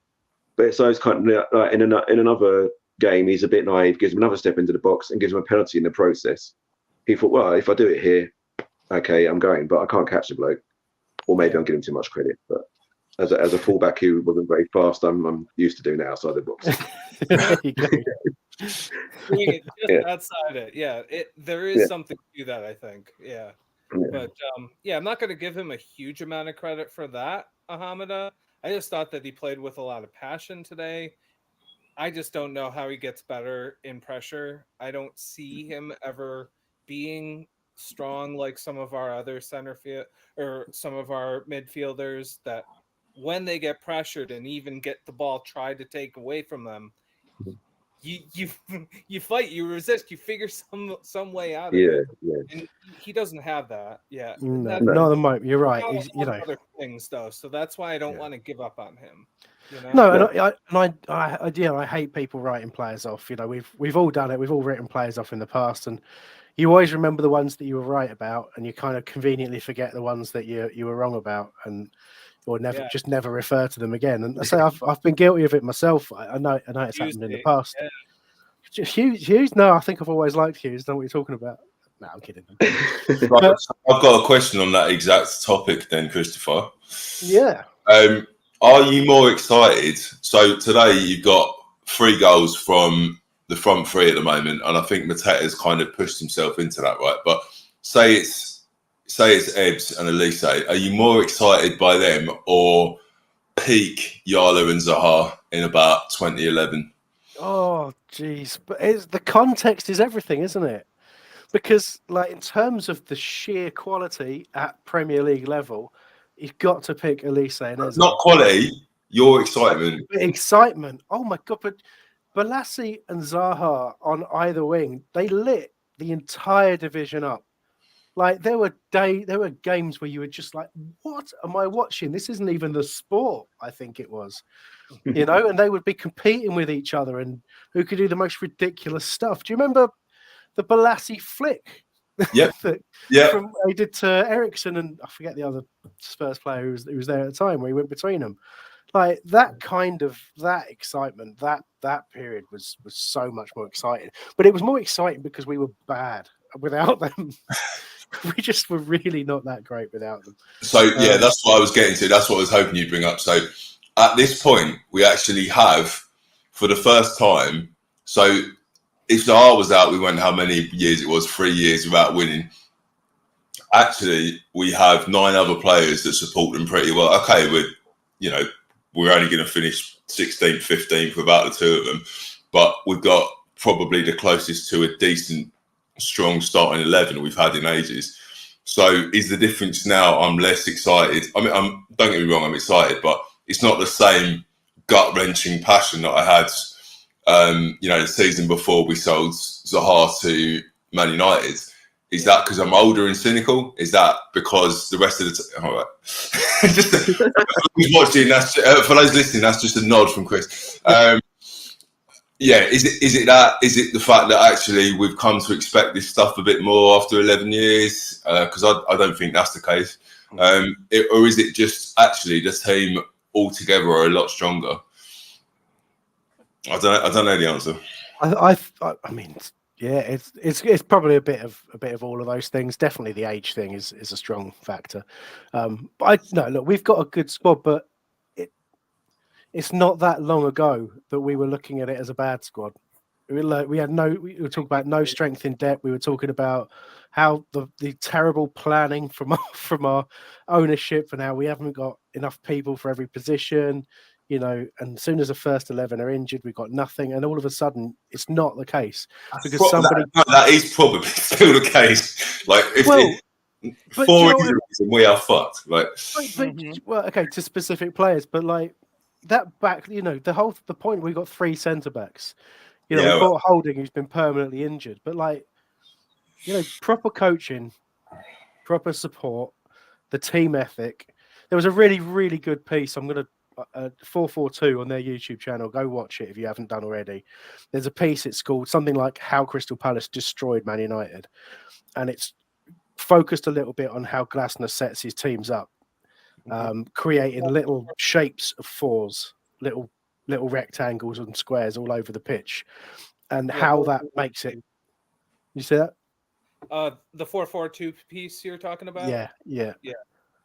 But so it's kind of like in another game, he's a bit naive, gives him another step into the box and gives him a penalty in the process. He thought, well, if I do it here, okay, I'm going, but I can't catch the bloke. Or maybe I'm giving too much credit. But as a fullback who wasn't very fast, I'm used to doing it outside the box. There you go. Outside it, there is something to that, I think. Yeah. But I'm not going to give him a huge amount of credit for that, Hamada. I just thought that he played with a lot of passion today. I just don't know how he gets better in pressure. I don't see him ever being strong like some of our other center field or some of our midfielders that when they get pressured and even get the ball tried to take away from them, you fight, you resist, you figure some way out of it. Yeah. And he doesn't have that. Yeah. No, not at the moment. You're right. He's, other things though, so that's why I don't want to give up on him. You know? No, and I hate people writing players off. You know, we've all done it. We've all written players off in the past, and you always remember the ones that you were right about, and you kind of conveniently forget the ones that you were wrong about, or never refer to them again. And I say I've been guilty of it myself. I know it's happened in the past. Yeah. Hughes, no, I think I've always liked Hughes. Know what you're talking about? No, I'm kidding. Right, so I've got a question on that exact topic, then, Christopher. Yeah. Are you more excited? So today you've got 3 goals from the front 3 at the moment, and I think Mateta's kind of pushed himself into that, right? But say it's Ebbs and Elise. Are you more excited by them or peak Yala and Zaha in about 2011? Oh, geez. But the context is everything, isn't it? Because, like, in terms of the sheer quality at Premier League level, you've got to pick Elise and Eze. Not quality, your excitement. Excitement. Oh, my God. But Balassi and Zaha on either wing, they lit the entire division up. Like, there were games where you were just like, what am I watching? This isn't even the sport, I think it was. You know, and they would be competing with each other and who could do the most ridiculous stuff. Do you remember the Balassi flick? Yeah. From he did to Ericsson and I forget the other Spurs player who was there at the time where he went between them. Like that excitement, that period was so much more exciting. But it was more exciting because we were bad without them. We just were really not that great without them. So that's what I was getting to. That's what I was hoping you'd bring up. So at this point, we actually have, for the first time, so if Zaha was out, we went how many years it was, 3 years without winning. Actually, we have 9 other players that support them pretty well. Okay, we're only going to finish 16th, 15th without the 2 of them, but we've got probably the closest to a decent, strong starting 11 we've had in ages. So is the difference now I'm less excited? I mean, don't get me wrong, I'm excited, but it's not the same gut-wrenching passion that I had the season before we sold Zaha to Man United. Is that because I'm older and cynical? Is that because the rest of the all right. Who's watching? That's for those listening. That's just a nod from Chris. Yeah, is it the fact that actually we've come to expect this stuff a bit more after 11 years? Because I don't think that's the case. Or is it just actually the team altogether are a lot stronger? I don't know the answer. I mean, yeah, it's probably a bit of all of those things. Definitely the age thing is a strong factor. But look, we've got a good squad, but it's not that long ago that we were looking at it as a bad squad. We were talking about no strength in depth. We were talking about how the terrible planning from our ownership and how we haven't got enough people for every position, and as soon as the first 11 are injured, we've got nothing. And all of a sudden, it's not the case because that is probably still the case. Like if but four injuries and we are fucked. Like, well, okay, to specific players, but like that back, the point we got 3 centre backs. We bought Holding, who's been permanently injured, but proper coaching, proper support, the team ethic. There was a really, really good piece. I'm going to 442 on their YouTube channel. Go watch it if you haven't done already. There's a piece. It's called something like "How Crystal Palace Destroyed Man United," and it's focused a little bit on how Glasner sets his teams up, creating little shapes of fours, little rectangles and squares all over the pitch. And how that makes it. You see that? The 4-4-2 piece you're talking about? Yeah. It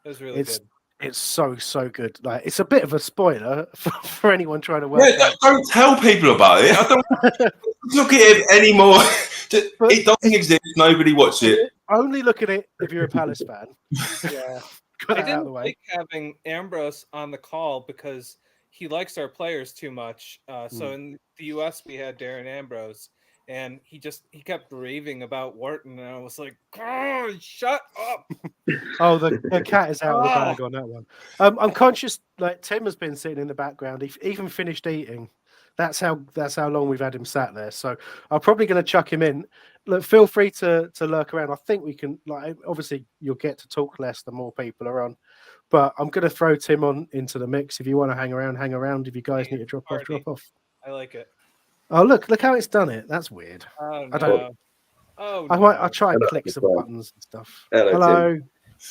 was really good. It's so good. Like, it's a bit of a spoiler for anyone trying to work out. Don't tell people about it. I don't look at it anymore. It doesn't exist. Nobody watch it. Only look at it if you're a Palace fan. Yeah. I didn't like having Ambrose on the call because he likes our players too much. So in the US, we had Darren Ambrose, and he kept raving about Wharton, and I was like, "Oh, shut up!" Oh, the cat is out of the bag on that one. I'm conscious. Like, Tim has been sitting in the background. He even finished eating. That's how long we've had him sat there. So I'm probably going to chuck him in. Look, feel free to lurk around. I think we can. Like, obviously, you'll get to talk less the more people are on. But I'm going to throw Tim on into the mix. If you want to hang around, hang around. If you guys need to drop off. I like it. Oh, look how it's done it. That's weird. Oh, no. I don't. Oh, I'll try and click some buttons and stuff. Hello.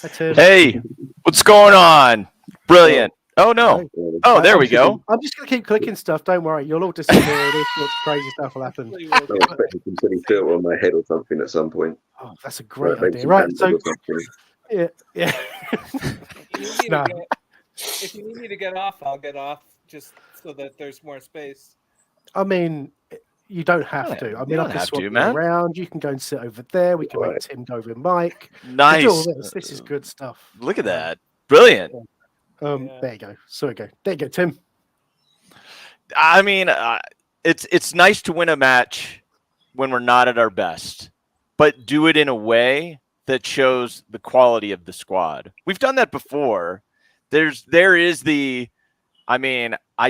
Hi, Tim. Hey, what's going on? Brilliant. Oh, no. Oh, there we go. I'm just going to keep clicking stuff. Don't worry. You'll all disappear. All sorts of crazy stuff will happen. I expect some silly filter on my head or something at some point. Oh, that's a great idea. Right. So, yeah. If you need me to get off, I'll get off just so that there's more space. I mean, you don't have to. I mean, I can swap you around. You can go and sit over there. We can make Tim go with Mike. Nice. This is good stuff. Look at that. Brilliant. There you go. There you go, Tim. I mean, it's nice to win a match when we're not at our best, but do it in a way that shows the quality of the squad. We've done that before. I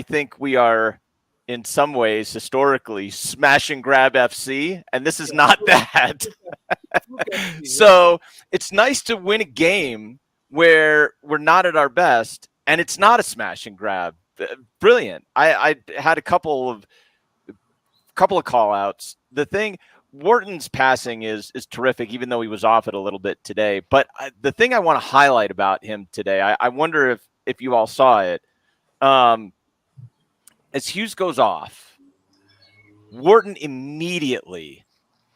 think we are, in some ways, historically, smash and grab FC, and this is not that. So it's nice to win a game where we're not at our best, and it's not a smash and grab. Brilliant. I had a couple of call outs. The thing, Wharton's passing is terrific, even though he was off it a little bit today. But the thing I want to highlight about him today, I wonder if you all saw it. As Hughes goes off, Wharton immediately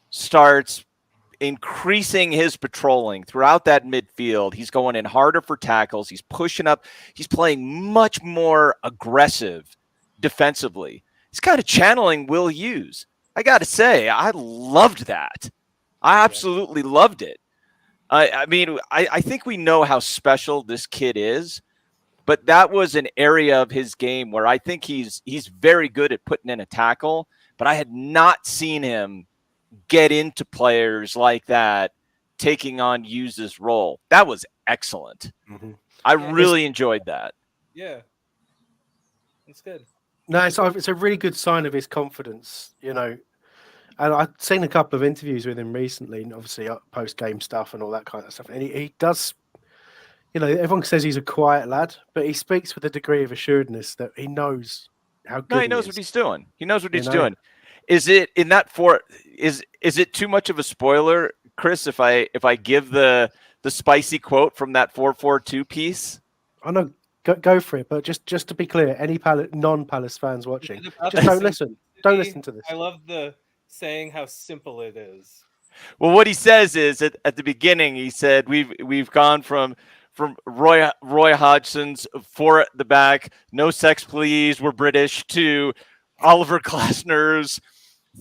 starts increasing his patrolling throughout that midfield. He's going in harder for tackles. He's pushing up. He's playing much more aggressive defensively. He's kind of channeling Will Hughes. I got to say, I loved that. I absolutely loved it. I mean, I think we know how special this kid is, but that was an area of his game where I think he's very good at putting in a tackle, but I had not seen him get into players like that, taking on Hughes' role. That was excellent. Mm-hmm. I really enjoyed that. Yeah. It's good. No, it's a really good sign of his confidence, And I've seen a couple of interviews with him recently, and obviously post-game stuff and all that kind of stuff. And he does, everyone says he's a quiet lad, but he speaks with a degree of assuredness that he knows how good No, he knows what he's doing. He knows what he's doing. Is it in that is it too much of a spoiler, Chris, if I give the spicy quote from that 4-4-2 piece? I know, go for it. But just to be clear, any non-Palace fans watching, just don't listen. Don't listen to this. I love the saying how simple it is. Well, what he says is at the beginning, he said we've gone from Roy Hodgson's 4 at the back, no sex please, we're British, to Oliver Glasner's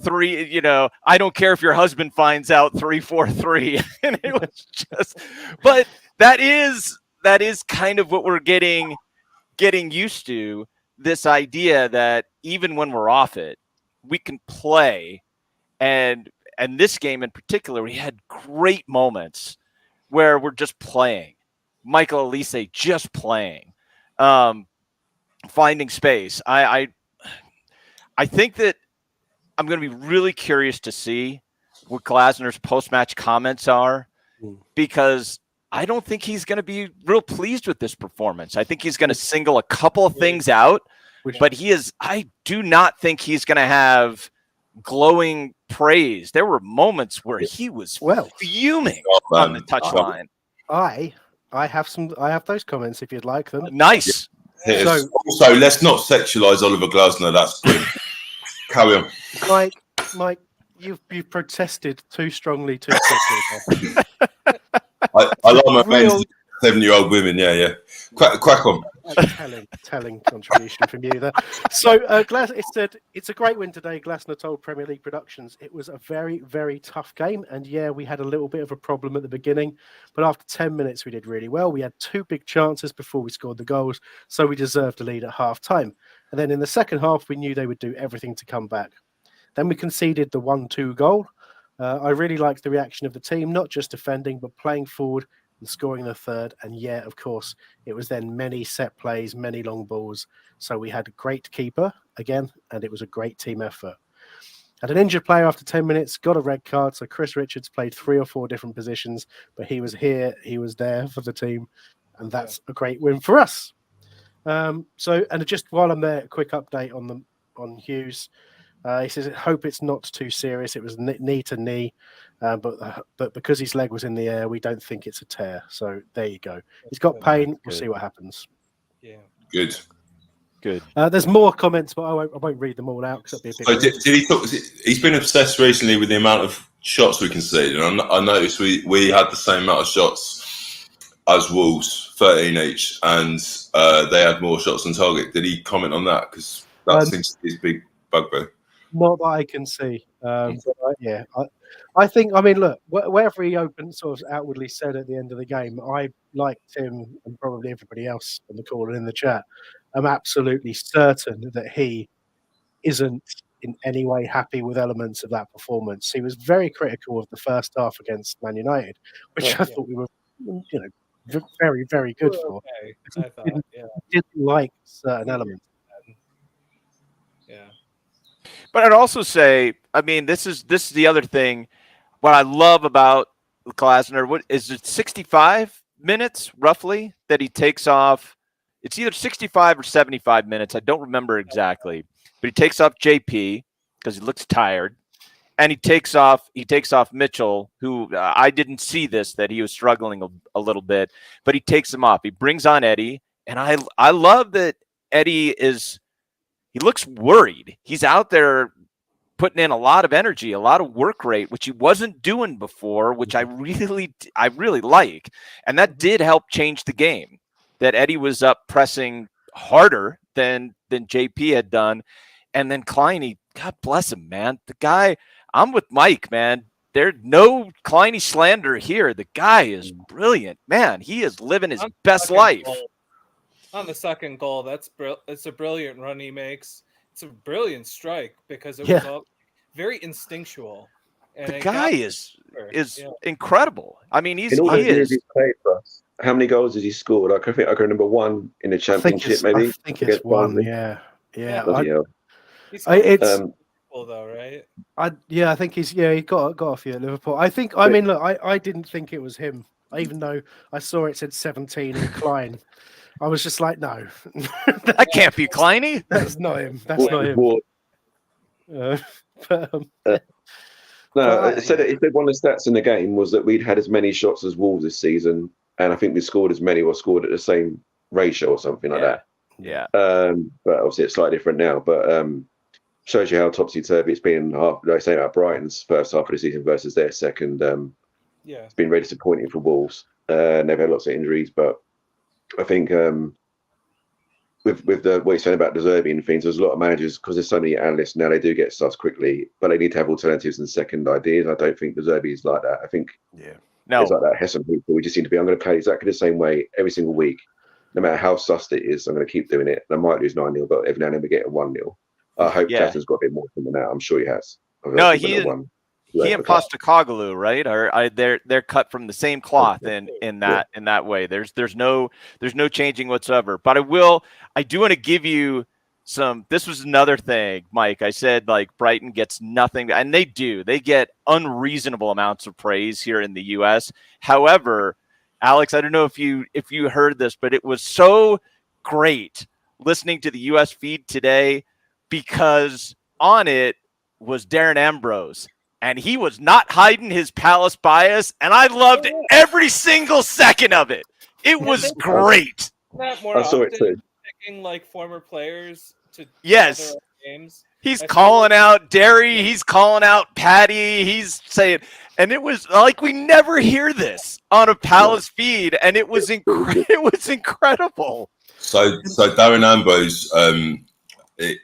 3, I don't care if your husband finds out, 3-4-3. And it was just, but that is kind of what we're getting used to, this idea that even when we're off it, we can play. And this game in particular, we had great moments where we're just playing. Michael Elise just playing, finding space. I think that I'm going to be really curious to see what Glasner's post-match comments are, because I don't think he's going to be real pleased with this performance. I think he's going to single a couple of things out, but I do not think he's going to have glowing praise. There were moments where he was fuming on the touchline. I have those comments if you'd like them. Nice. So let's not sexualize Oliver Glasner. That's good. Carry on. Mike, you've protested too strongly too quickly. I like my men's 7-year-old women. Yeah. Crack on. Telling contribution from you there. So it said it's a great win today. Glasner told Premier League Productions it was a very, very tough game, and we had a little bit of a problem at the beginning, but after 10 minutes we did really well. We had 2 big chances before we scored the goals, so we deserved a lead at half time. And then in the second half we knew they would do everything to come back. Then we conceded the 1-2 goal. I really liked the reaction of the team, not just defending but playing forward and scoring the third. And of course, it was then many set plays, many long balls. So we had a great keeper again, and it was a great team effort. Had an injured player after 10 minutes, got a red card. So Chris Richards played 3 or 4 different positions, but he was there for the team. And that's a great win for us. And just while I'm there, a quick update on Hughes. He says, I hope it's not too serious. It was knee to knee, but because his leg was in the air, we don't think it's a tear. So there you go. He's got pain. We'll see what happens. Yeah. Good. There's more comments, but I won't read them all out because that'd be a bit. Did he talk? He's been obsessed recently with the amount of shots we conceded. And I noticed we had the same amount of shots as Wolves, 13 each, and they had more shots on target. Did he comment on that? Because that seems to be his big bugbear. Not that I can see. I think, look, whatever he sort of outwardly said at the end of the game, I liked him and probably everybody else on the call and in the chat. I'm absolutely certain that he isn't in any way happy with elements of that performance. He was very critical of the first half against Man United, which I thought we were, very, very good for. Okay. Didn't like certain elements. Yeah. But I'd also say, this is the other thing. What I love about Glasner, what is it, 65 minutes roughly that he takes off? It's either 65 or 75 minutes. I don't remember exactly, but he takes off JP because he looks tired, and he takes off Mitchell, who I didn't see that he was struggling a little bit, but he takes him off. He brings on Eddie, and I love that Eddie he looks worried. He's out there putting in a lot of energy, a lot of work rate, which he wasn't doing before, which I really like. And that did help change the game, that Eddie was up pressing harder than JP had done. And then Kleiny, God bless him, man. The guy, I'm with Mike, man. There's no Kleiny slander here. The guy is brilliant, man. He is living his best life. On the second goal, it's a brilliant run he makes. It's a brilliant strike because it was all very instinctual. And the guy is incredible. He's played for us. How many goals has he scored? I think I can remember one in the championship, maybe. I think it's one. Yeah. It's though, right? I think he got a few at Liverpool. I think. Look, I didn't think it was him, even though I saw it said 17 and Klein. I was just like, no, That can't be Kleiny. that's not him. That's not him. Ward. But, No, But it said if they won the stats in the game was that we'd had as many shots as Wolves this season, and I think we scored as many or scored at the same ratio or something like that. Yeah. But obviously it's slightly different now. But shows you how topsy-turvy it's been. Like I say about Brighton's first half of the season versus their second. Yeah. It's been very disappointing for Wolves. They've had lots of injuries, but I think with the what you're saying about deserving things, there's a lot of managers because there's so many analysts now. They do get stuff quickly, but they need to have alternatives and second ideas. I don't think Deserby is like that. I think No. it's like that Hessen people. We just seem to be. I'm going to play exactly the same way every single week, no matter how sussed it is. I'm going to keep doing it. I might lose 9-0, but every now and then we get a 1-0. I hope Captain's got a bit more than that. I'm sure he has. No, he and Postecoglou, right? They're cut from the same cloth in that way. There's no changing whatsoever. But I do want to give you some. This was another thing, Mike. I said like Brighton gets nothing, and they do. They get unreasonable amounts of praise here in the U.S. However, Alex, I don't know if you heard this, but it was so great listening to the U.S. feed today because on it was Darren Ambrose. And he was not hiding his Palace bias, and I loved every single second of it. It was great. Not more I saw it too. Picking like former players to Yes. games. He's calling out Derry. He's calling out Patty. He's saying, and it was like we never hear this on a Palace feed, and it was incredible. So Darren Ambrose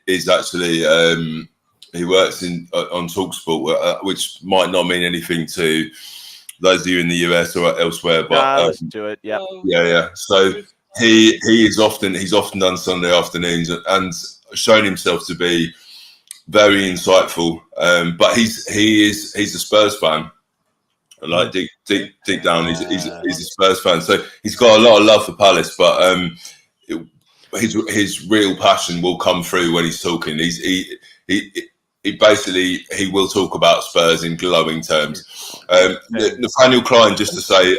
is actually. He works on TalkSport, which might not mean anything to those of you in the US or elsewhere. But listen to it, yeah. So he's often done Sunday afternoons and shown himself to be very insightful. But he's a Spurs fan. Like deep down, he's a Spurs fan. So he's got a lot of love for Palace, but his real passion will come through when he's talking. He will talk about Spurs in glowing terms. Nathaniel Klein, just to say,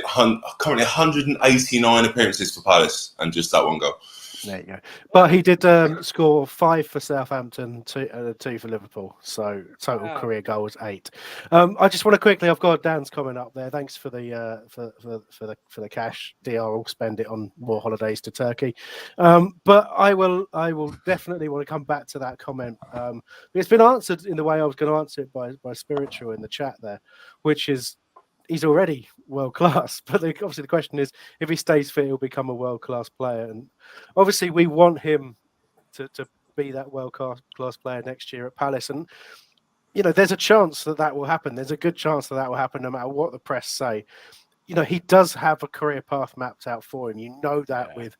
currently 189 appearances for Palace and just that one goal. There you go. But he did score 5 for Southampton, 2 for Liverpool. So total career goals 8. I just want to quickly. I've got Dan's comment up there. Thanks for the for the cash. DR will spend it on more holidays to Turkey. But I will definitely want to come back to that comment. It's been answered in the way I was going to answer it by Spiritual in the chat there, which is. He's already world class, but obviously the question is, if he stays fit, he'll become a world class player. And obviously, we want him to be that world class player next year at Palace. And there's a chance that will happen. There's a good chance that will happen, no matter what the press say. He does have a career path mapped out for him. You know that with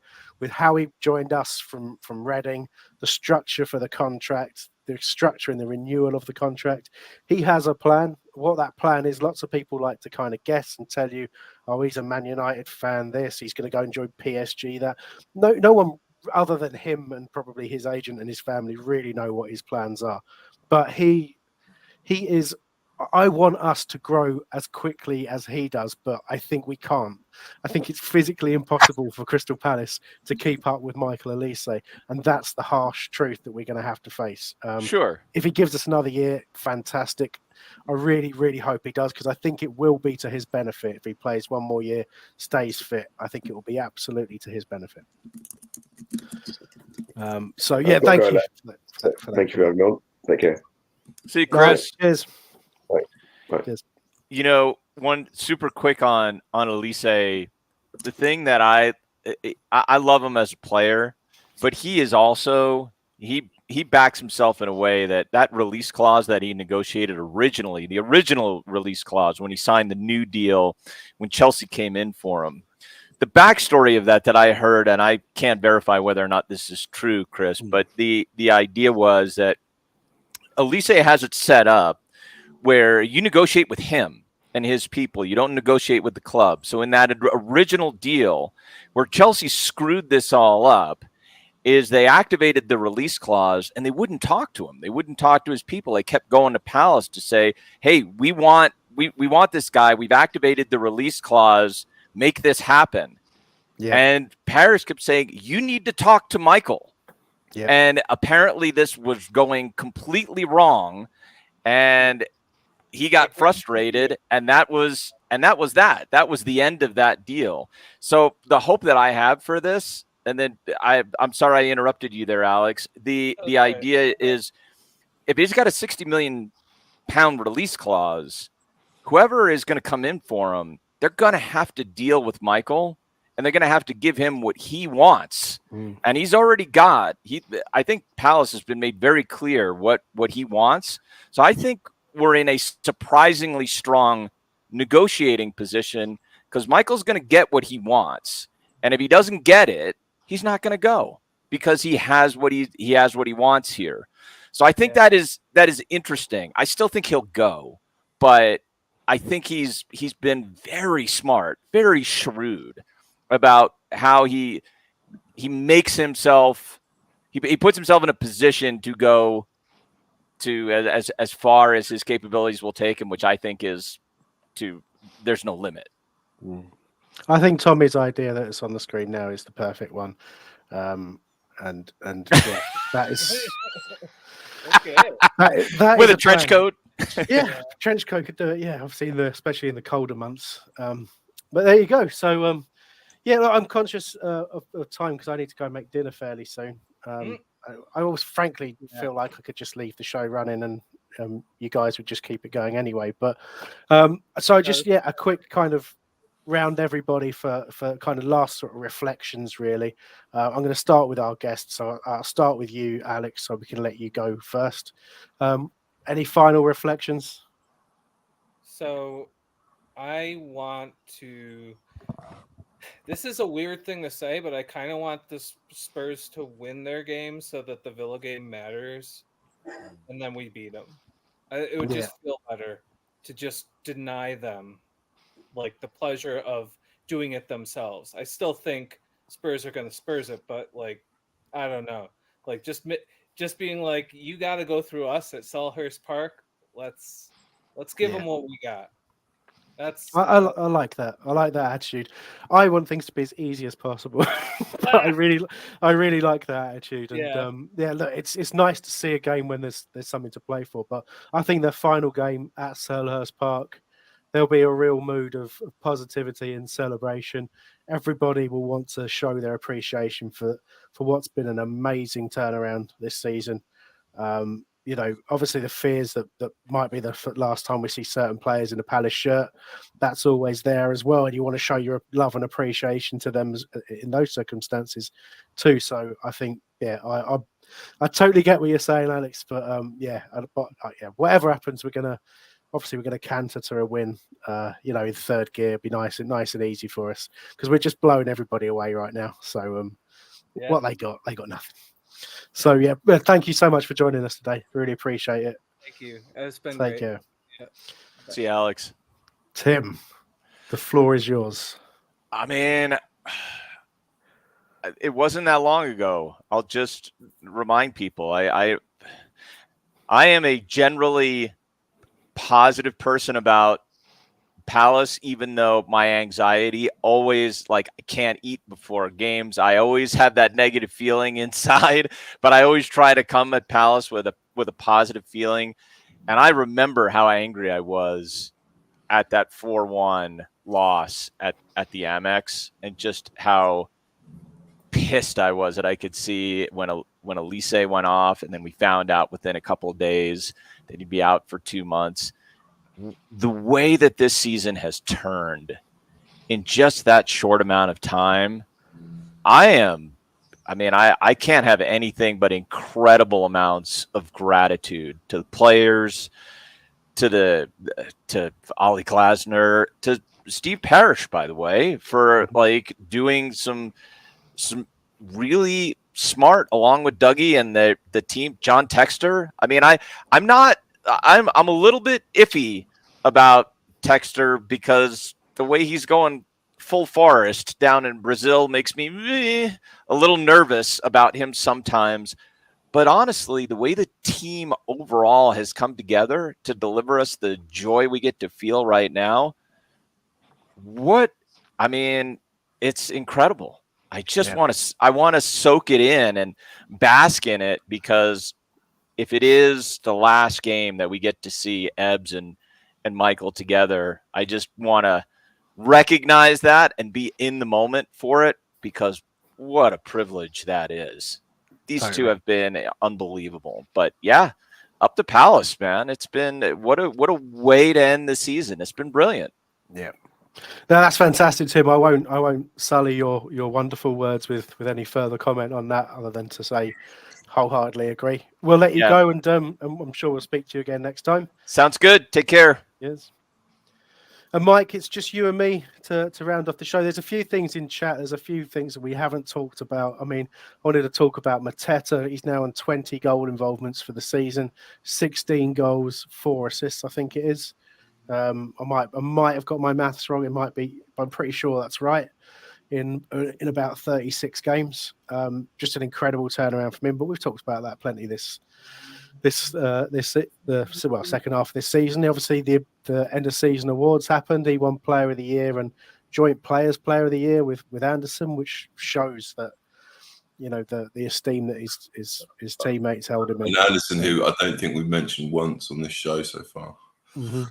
how he joined us from Reading, the structure for the contract, the structure and the renewal of the contract. He has a plan. What that plan is, lots of people like to kind of guess and tell you, oh, he's a Man United fan, he's going to go and join PSG, that. No one other than him and probably his agent and his family really know what his plans are. But he is... I want us to grow as quickly as he does, but I think we can't. I think it's physically impossible for Crystal Palace to keep up with Michael Elise, and that's the harsh truth that we're going to have to face. Sure. If he gives us another year, fantastic. I really, really hope he does, because I think it will be to his benefit if he plays one more year, stays fit. I think it will be absolutely to his benefit. Thank you. Thank you for having me on. Take care. See you, Chris. Cheers. Right. One super quick on Elise. The thing that I love him as a player, but he is also he backs himself in a way that release clause that he negotiated originally, the original release clause when he signed the new deal when Chelsea came in for him. The backstory of that I heard, and I can't verify whether or not this is true, Chris, but the idea was that Elise has it set up where you negotiate with him and his people. You don't negotiate with the club. So in that original deal where Chelsea screwed this all up is they activated the release clause and they wouldn't talk to him. They wouldn't talk to his people. They kept going to Palace to say, hey, we want this guy. We've activated the release clause. Make this happen. Yeah. And Paris kept saying, you need to talk to Michael. Yeah. And apparently this was going completely wrong. And he got frustrated, and that was that. That was the end of that deal. So the hope that I have for this, and then I'm sorry I interrupted you there, Alex. The idea is, if he's got a 60 million pound release clause, whoever is going to come in for him, they're going to have to deal with Michael, and they're going to have to give him what he wants. And he's already got. I think Palace has been made very clear what he wants. So I think we're in a surprisingly strong negotiating position, because Michael's going to get what he wants, and if he doesn't get it, he's not going to go, because he has what he wants here. So I think that is interesting. I still think he'll go, but I think he's been very smart, very shrewd about how he makes himself. He puts himself in a position to go to as far as his capabilities will take him, which I think is there's no limit. I think Tommy's idea that it's on the screen now is the perfect one. And yeah, that is Okay. that With is a trench plan. coat. Yeah, trench coat could do it. Yeah, I've seen especially in the colder months. But there you go. So yeah, look, I'm conscious of time because I need to go and make dinner fairly soon. I always frankly feel like I could just leave the show running and you guys would just keep it going anyway. But so just a quick kind of round everybody for kind of last sort of reflections really. I'm going to start with our guests, so I'll start with you, Alex, so we can let you go first. Any final reflections? So I want to, this is a weird thing to say, but I kind of want the Spurs to win their game so that the Villa game matters, and then we beat them. It would just feel better to just deny them like the pleasure of doing it themselves. I still think Spurs are going to Spurs it, but like, I don't know, like just being like, you got to go through us at Selhurst Park. Let's give them what we got. I like that. I like that attitude. I want things to be as easy as possible, but I really like that attitude. And look, it's nice to see a game when there's something to play for. But I think the final game at Selhurst Park, there'll be a real mood of positivity and celebration. Everybody will want to show their appreciation for what's been an amazing turnaround this season. Obviously the fears that might be the last time we see certain players in a Palace shirt, that's always there as well. And you want to show your love and appreciation to them in those circumstances too. So I think, I totally get what you're saying, Alex, but whatever happens, we're going to canter to a win, in third gear. Be nice and easy for us because we're just blowing everybody away right now. So what they got nothing. So thank you so much for joining us today. Really appreciate it. Thank you. It's been Take great. care. Yeah. See you, Alex. Tim, the floor is yours. I mean, it wasn't that long ago. I'll just remind people. I am a generally positive person about Palace, even though my anxiety always, like, I can't eat before games. I always have that negative feeling inside, but I always try to come at Palace with a positive feeling. And I remember how angry I was at that 4-1 loss at the Amex, and just how pissed I was that I could see when Elise went off, and then we found out within a couple of days that he'd be out for 2 months. The way that this season has turned in just that short amount of time, I can't have anything but incredible amounts of gratitude to the players, to Ollie Glasner, to Steve Parrish, by the way, for like doing some really smart, along with Dougie and the team, John Textor. I mean, I'm a little bit iffy about Textor because the way he's going full forest down in Brazil makes me a little nervous about him sometimes. But honestly, the way the team overall has come together to deliver us the joy we get to feel right now, it's incredible. I just want to soak it in and bask in it, because if it is the last game that we get to see Ebbs and Michael together, I just want to recognize that and be in the moment for it, because what a privilege that is. These two have been unbelievable. But yeah, up to Palace, man. It's been what a way to end the season. It's been brilliant. Yeah. No, that's fantastic, Tim. I won't sully your wonderful words with any further comment on that, other than to say wholeheartedly agree. We'll let you go, and I'm sure we'll speak to you again next time. Sounds good. Take care. Yes. And Mike, it's just you and me to round off the show. There's a few things in chat. There's a few things that we haven't talked about. I mean, I wanted to talk about Mateta. He's now on 20 goal involvements for the season, 16 goals, 4 assists, I think it is. I might have got my maths wrong. It might be, but I'm pretty sure that's right. In about 36 games, just an incredible turnaround from him. But we've talked about that plenty the second half of this season. Obviously, the end of season awards happened. He won Player of the Year and Joint Players Player of the Year with Anderson, which shows that the esteem that his teammates held him in. And Anderson, who I don't think we've mentioned once on this show so far. Mm-hmm.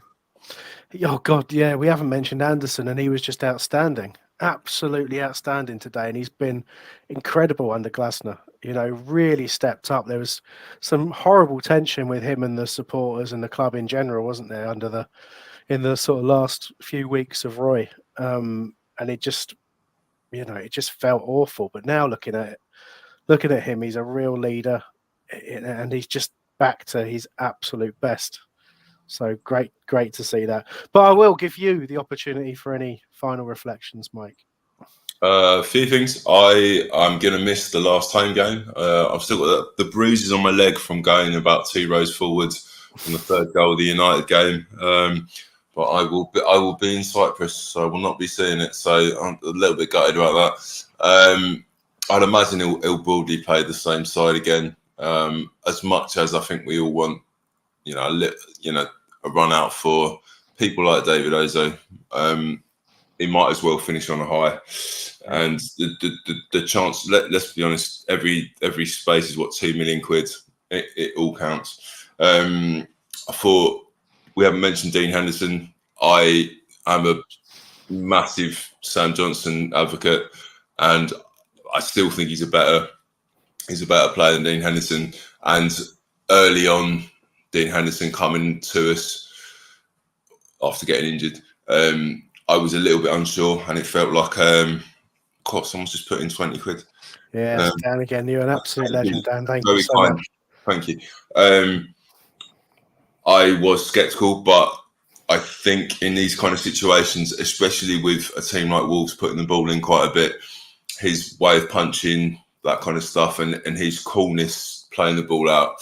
Oh God, yeah, we haven't mentioned Anderson, and he was just outstanding, absolutely outstanding today, and he's been incredible under Glasner. Really stepped up. There was some horrible tension with him and the supporters and the club in general, wasn't there, in the sort of last few weeks of Roy, and it just felt awful. But now looking at him, he's a real leader, and he's just back to his absolute best. So great to see that. But I will give you the opportunity for any final reflections, Mike. A few things. I'm going to miss the last home game. I've still got the bruises on my leg from going about 2 rows forwards from the third goal of the United game. But I will be in Cyprus, so I will not be seeing it. So I'm a little bit gutted about that. I'd imagine he'll broadly play the same side again. As much as I think we all want, a run out for people like David Ozo. He might as well finish on a high, and the chance. Let's be honest. Every space is what, £2 million. It all counts. I thought we haven't mentioned Dean Henderson. I am a massive Sam Johnson advocate, and I still think he's a better player than Dean Henderson. And early on, Dean Henderson coming to us after getting injured, I was a little bit unsure, and it felt like, someone's just put in 20 quid. Yeah, Dan again, you're an absolute legend, Dan. Thank you so much. Thank you. I was sceptical, but I think in these kind of situations, especially with a team like Wolves putting the ball in quite a bit, his way of punching, that kind of stuff, and his coolness playing the ball out,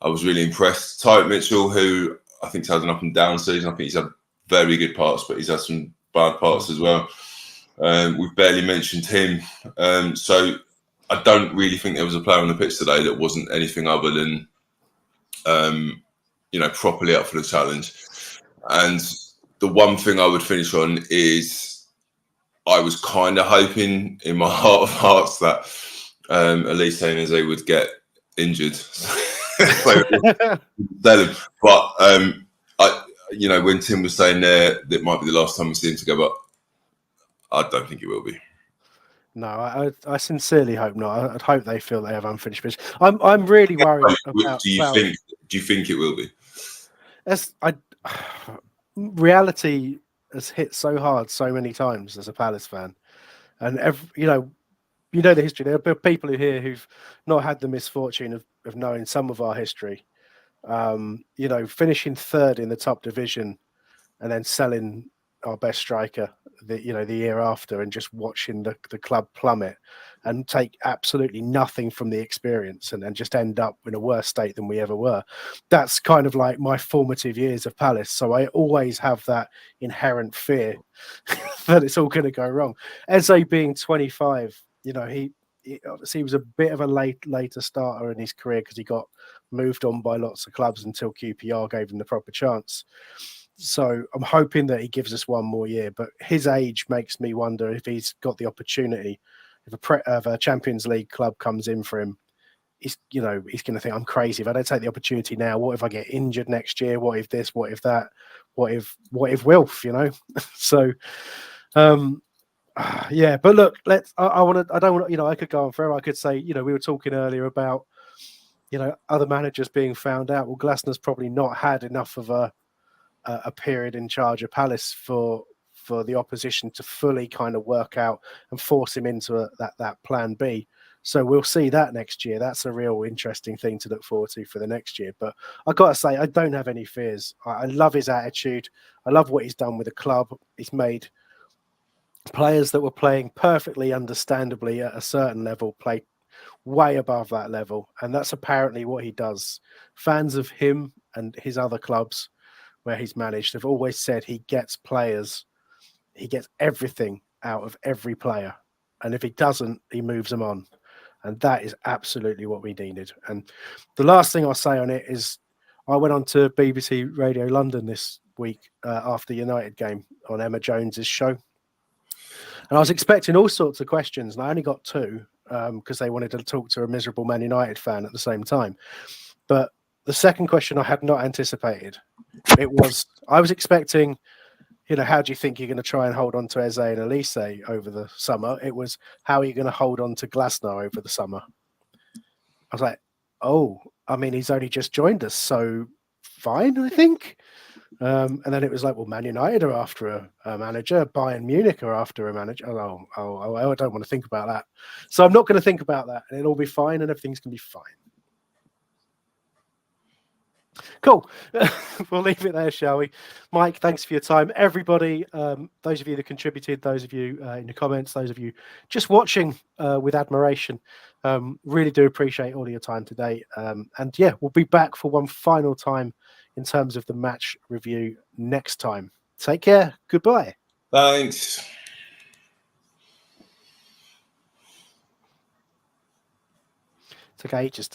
I was really impressed. Tyreek Mitchell, who I think's had an up and down season. I think he's had very good parts, but he's had some bad parts as well. We've barely mentioned him. So I don't really think there was a player on the pitch today that wasn't anything other than, properly up for the challenge. And the one thing I would finish on is I was kind of hoping in my heart of hearts that Elise Haines would get injured. But when Tim was saying there that might be the last time we see him together, I don't think it will be. No, I sincerely hope not. I'd hope they feel they have unfinished business. I'm really worried about. Do you think it will be? Reality has hit so hard so many times as a Palace fan, and the history. There are people here who've not had the misfortune of knowing some of our history. Finishing third in the top division and then selling our best striker the year after, and just watching the club plummet and take absolutely nothing from the experience, and just end up in a worse state than we ever were. That's kind of like my formative years of Palace. So I always have that inherent fear that it's all going to go wrong. Eze being 25, he obviously was a bit of a later starter in his career because he got moved on by lots of clubs until QPR gave him the proper chance. So I'm hoping that he gives us one more year. But his age makes me wonder if he's got the opportunity. If a Champions League club comes in for him, he's going to think I'm crazy if I don't take the opportunity now. What if I get injured next year? What if this? What if that? What if Wilf? So, yeah. But look, I don't want to. I could go on forever. I could say, we were talking earlier about, other managers being found out. Well, Glasner's probably not had enough of a period in charge of Palace for the opposition to fully kind of work out and force him into that plan B. So we'll see that next year. That's a real interesting thing to look forward to for the next year. But I got to say, I don't have any fears. I love his attitude. I love what he's done with the club. He's made players that were playing perfectly understandably at a certain level play way above that level. And that's apparently what he does. Fans of him and his other clubs where he's managed have always said he gets everything out of every player. And if he doesn't, he moves them on. And that is absolutely what we needed. And the last thing I'll say on it is I went on to BBC Radio London this week after the United game on Emma Jones's show. And I was expecting all sorts of questions. And I only got two because they wanted to talk to a miserable Man United fan at the same time. But the second question I had not anticipated. I was expecting, how do you think you're going to try and hold on to Eze and Elise over the summer? It was, how are you going to hold on to Glasner over the summer? I was like, he's only just joined us, so fine, I think. And then it was like, well, Man United are after a manager, Bayern Munich are after a manager. I don't want to think about that. So I'm not going to think about that, and it'll be fine, and everything's going to be fine. Cool. We'll leave it there, shall we? Mike, thanks for your time. Everybody, those of you that contributed, those of you in the comments, those of you just watching with admiration, really do appreciate all of your time today. And yeah, we'll be back for one final time in terms of the match review next time. Take care. Goodbye. Thanks. Took ages to